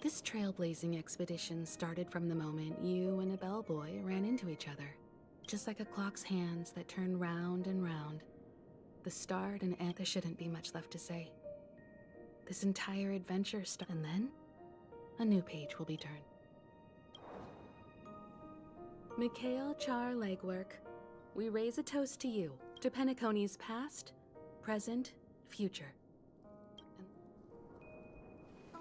this trailblazing expedition started from the moment you and a bellboy ran into each other. Just like a clock's hands that turn round and round. The start and end, there shouldn't be much left to say. This entire adventure and then, a new page will be turned. Mikhail Char Legwork, we raise a toast to you, to Penacony's past, present, future.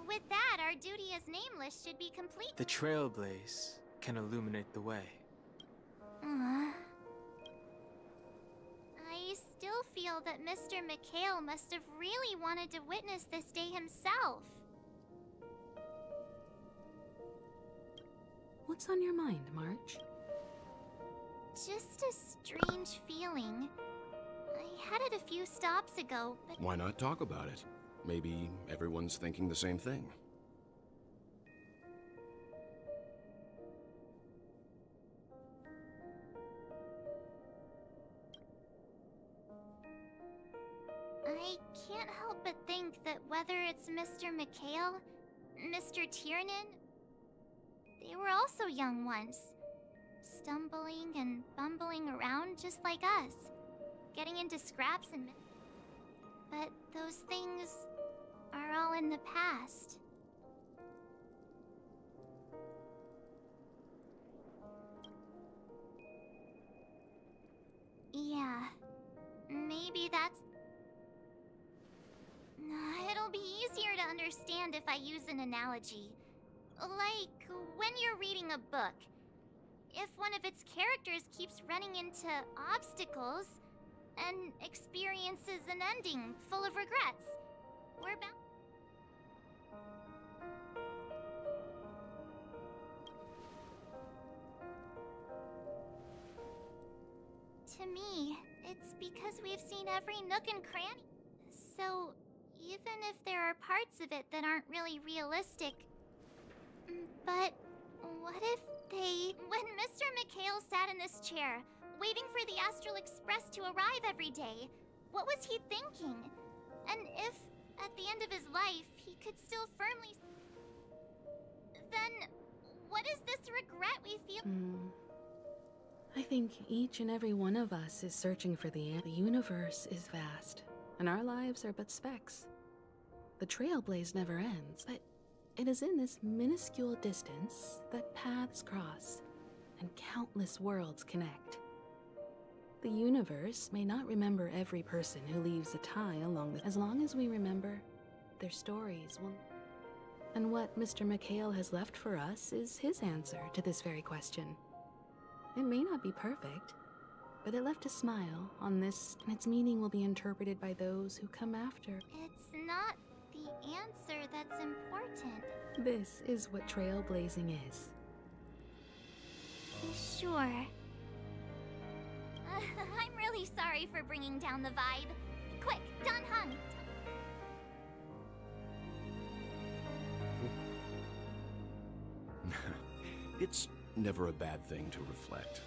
With that, our duty as nameless should be complete.
The trailblaze can illuminate the way.
I still feel that Mr. Mikhail must have really wanted to witness this day himself.
What's on your mind, March?
Just a strange feeling. I had it a few stops ago, but...
why not talk about it? Maybe everyone's thinking the same thing.
I can't help but think that whether it's Mr. Mikhail, Mr. Tiernan, they were also young once. Stumbling and bumbling around just like us. Getting into scraps and... But those things are all in the past. Yeah, maybe that's... It'll be easier to understand if I use an analogy. Like, when you're reading a book. If one of its characters keeps running into obstacles and experiences an ending full of regrets, we're bound... To me, it's because we've seen every nook and cranny. So, even if there are parts of it that aren't really realistic... But what if they... When Mr. McHale sat in this chair, waiting for the Astral Express to arrive every day, what was he thinking? And if, at the end of his life, he could still firmly... Then, what is this regret we feel?
I think each and every one of us is searching for the end. The universe is vast, and our lives are but specks. The trailblaze never ends, but it is in this minuscule distance that paths cross and countless worlds connect. The universe may not remember every person who leaves a tie along the... As long as we remember, their stories will... And what Mr. McHale has left for us is his answer to this very question. It may not be perfect, but it left a smile on this, and its meaning will be interpreted by those who come after.
It's not the answer that's important.
This is what trailblazing is.
Sure. I'm really sorry for bringing down the vibe. Quick, done hung.
It's never a bad thing to reflect.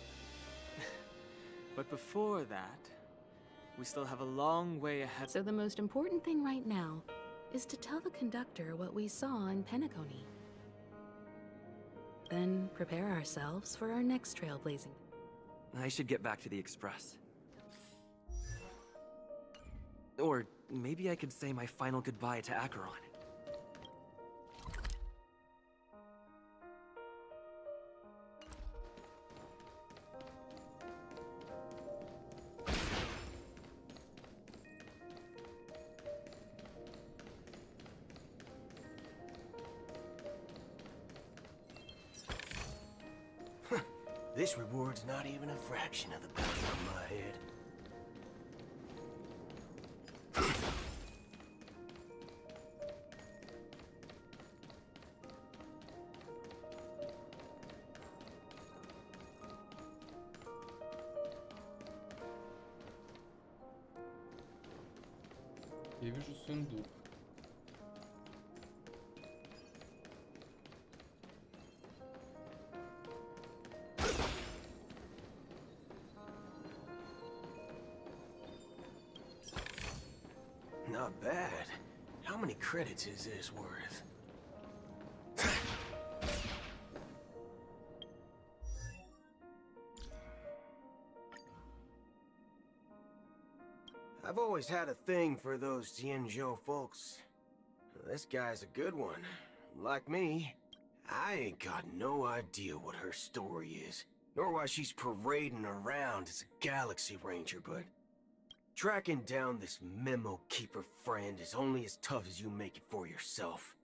But before that, we still have a long way ahead.
So the most important thing right now is to tell the conductor what we saw in Penacony. Then prepare ourselves for our next trailblazing.
I should get back to the Express. Or maybe I could say my final goodbye to Acheron.
This reward's not even a fraction of the bounty on my head.
Я вижу сундук.
Not bad. How many credits is this worth? I've always had a thing for those Tianzhou folks. This guy's a good one. Like me, I ain't got no idea what her story is, nor why she's parading around as a Galaxy Ranger, but tracking down this memo keeper friend is only as tough as you make it for yourself.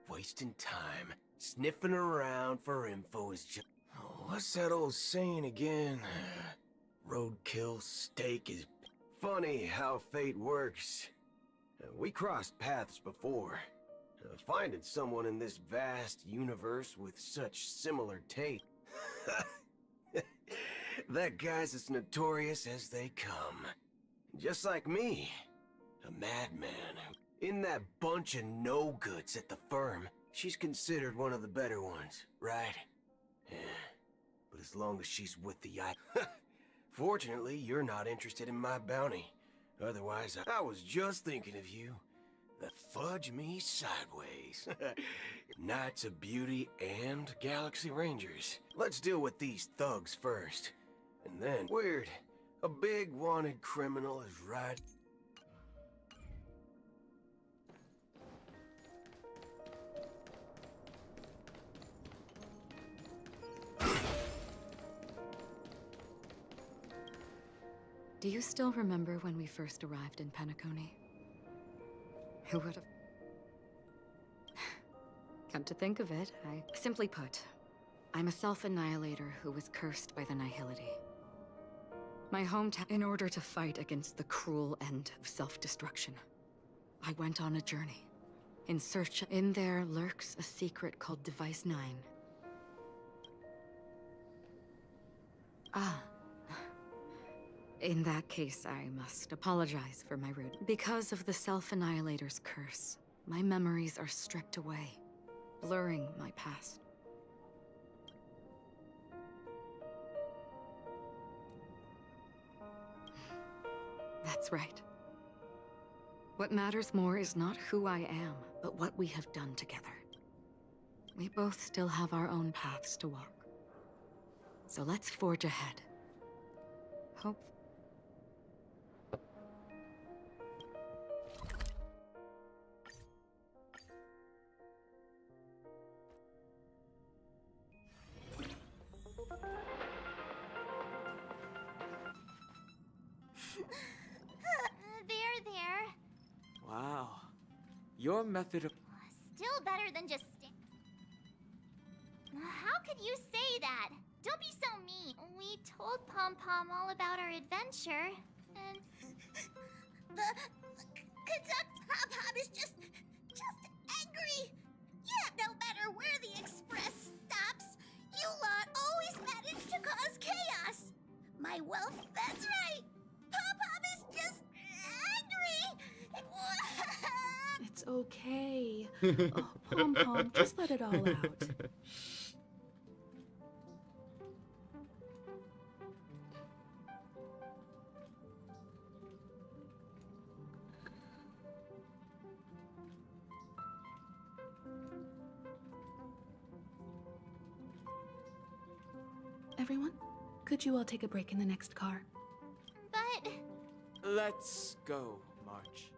Wasting time, sniffing around for info is just... Oh, what's that old saying again? Roadkill steak is... Funny how fate works. We crossed paths before. Finding someone in this vast universe with such similar taste. That guy's as notorious as they come. Just like me. A madman. In that bunch of no-goods at the firm, she's considered one of the better ones, right? Yeah. But as long as she's with the Fortunately, you're not interested in my bounty. Otherwise, I was just thinking of you. The fudge me sideways. Knights of Beauty and Galaxy Rangers. Let's deal with these thugs first. And then, weird. A big wanted criminal is right...
Do you still remember when we first arrived in Penacony? Who would have... Come to think of it, Simply put, I'm a self-annihilator who was cursed by the nihility. My hometown... In order to fight against the cruel end of self-destruction, I went on a journey. In search... In there lurks a secret called Device 9. Ah. In that case, I must apologize for my rude... Because of the self-annihilator's curse, my memories are stripped away, blurring my past. That's right. What matters more is not who I am, but what we have done together. We both still have our own paths to walk. So let's forge ahead. Hope...
There.
Wow. Your method of...
Still better than just How could you say that? Don't be so mean. We told Pom Pom all about our adventure, and... The conductor Pom Pom is just angry. Yeah, no matter where the express stops, you lot always manage to cause chaos. My wealth, that's right. Pom Pom is just angry.
It's okay. Oh, Pom Pom, just let it all out. Everyone, could you all take a break in the next car?
But...
Let's go, March.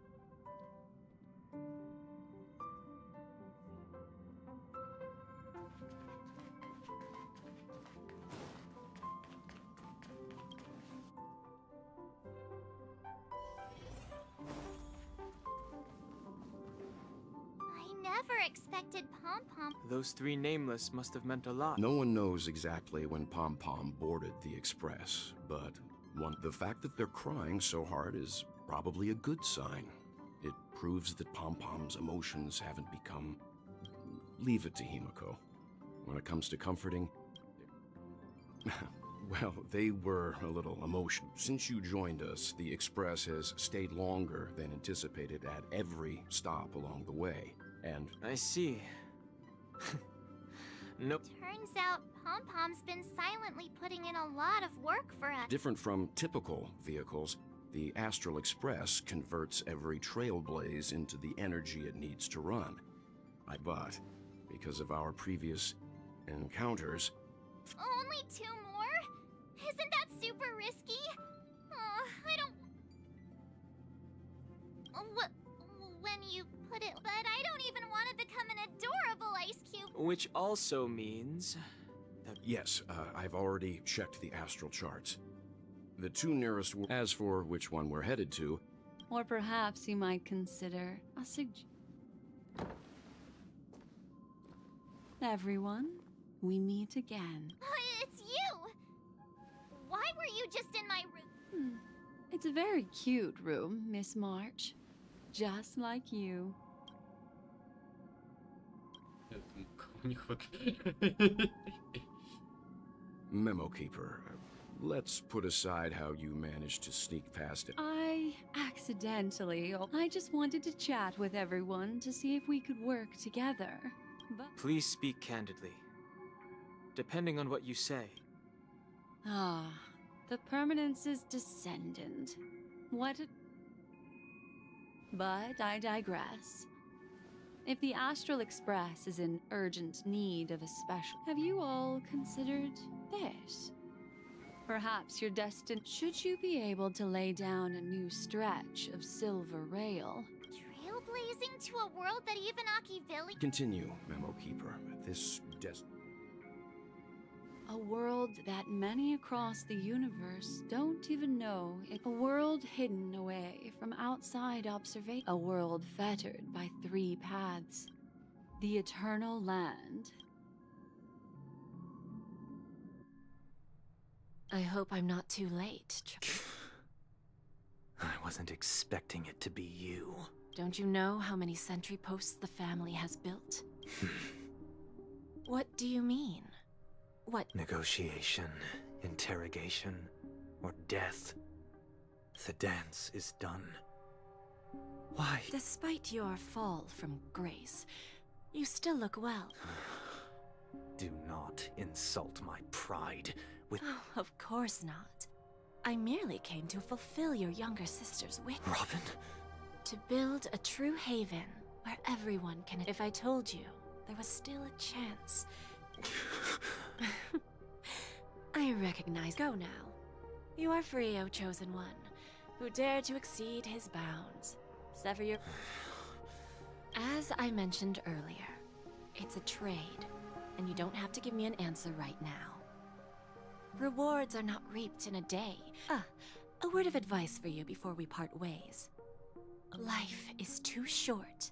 I never expected Pom Pom.
Those three nameless must have meant a lot.
No one knows exactly when Pom Pom boarded the express, but the fact that they're crying so hard is probably a good sign. It proves that Pom Pom's emotions haven't become... Leave it to Himiko. When it comes to comforting... well, they were a little emotional. Since you joined us, the express has stayed longer than anticipated at every stop along the way, and...
I see. Nope.
Turns out Pom Pom's been silently putting in a lot of work for us.
Different from typical vehicles, the Astral Express converts every trailblaze into the energy it needs to run. But because of our previous encounters...
Only 2 more? Isn't that super risky? I don't... When you put it... But I don't even want to become an adorable ice cube.
Which also means... that...
Yes, I've already checked the astral charts. The 2 nearest... As for which one we're headed to...
Or perhaps you might consider a Everyone, we meet again.
It's you! Why were you just in my room?
It's a very cute room, Miss March. Just like you.
Memo Keeper, let's put aside how you managed to sneak past it.
I just wanted to chat with everyone to see if we could work together. But...
Please speak candidly. Depending on what you say.
The Permanence's descendant. But I digress. If the Astral Express is in urgent need of a special... Have you all considered this? Perhaps you're destined... Should you be able to lay down a new stretch of silver rail...
Trailblazing to a world that even Akivilli...
Continue, Memo Keeper. This
A world that many across the universe don't even know. A world hidden away from outside observation. A world fettered by 3 paths. The eternal land.
I hope I'm not too late.
I wasn't expecting it to be you.
Don't you know how many sentry posts the family has built? What do you mean? What?
Negotiation, interrogation, or death. The dance is done. Why?
Despite your fall from grace, you still look well.
Do not insult my pride with—
Oh, of course not. I merely came to fulfill your younger sister's wish.
Robin?
To build a true haven where everyone can— If I told you there was still a chance. I recognize. Go now. You are free, O chosen one, who dare to exceed his bounds. Sever your— As I mentioned earlier, it's a trade, and you don't have to give me an answer right now. Rewards are not reaped in a day. A word of advice for you before we part ways. Life is too short.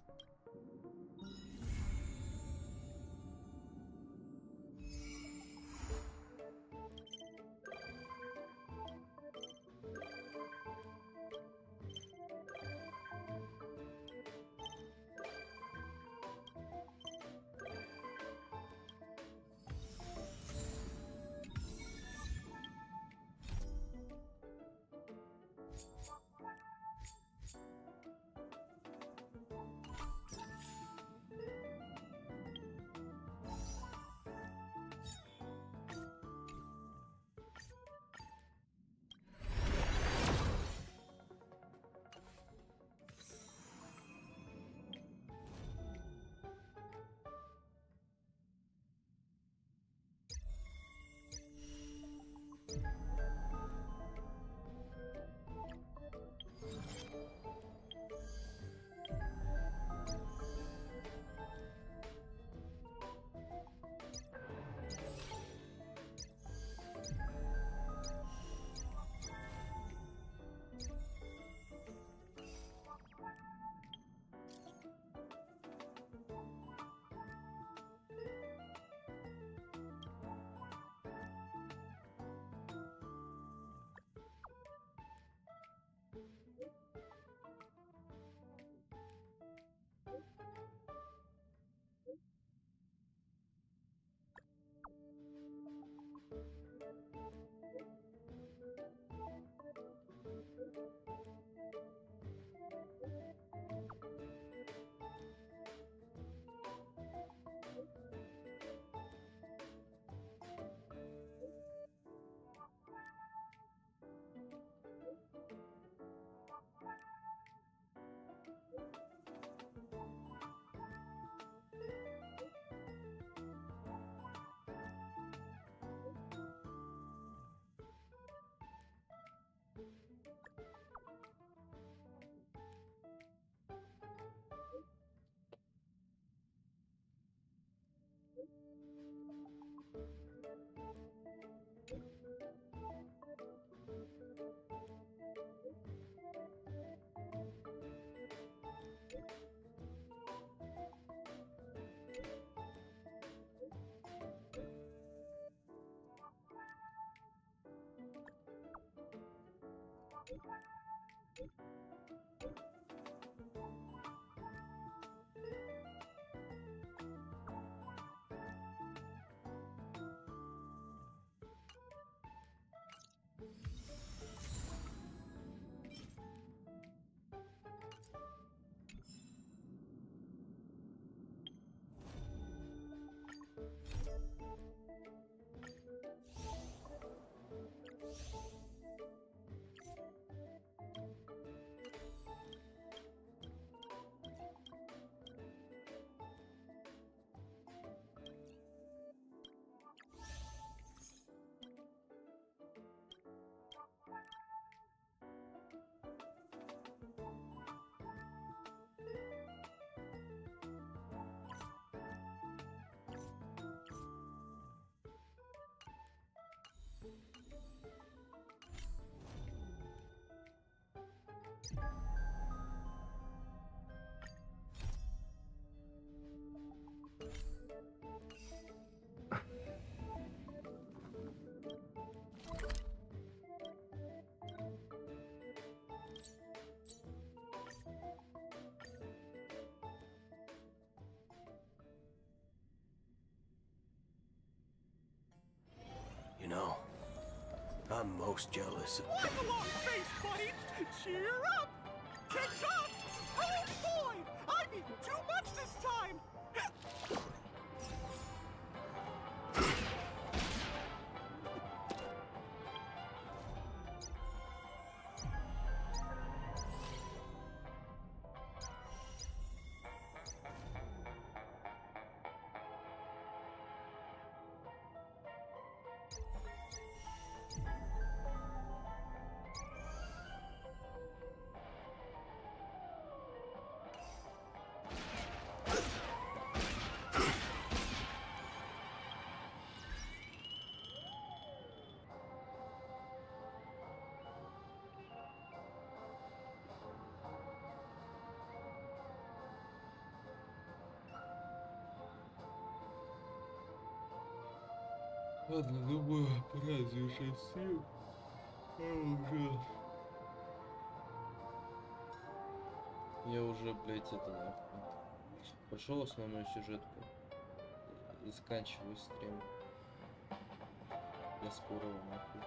most jealous of.
What's a long face, buddy? Cheer up! TikTok! Oh boy! I've eaten too much this time!
Ладно, думаю, пора завершать стрим. Я уже, блядь, это нахуй. Пошел основную сюжетку. Заканчиваю стрим. До скорого, нахуй.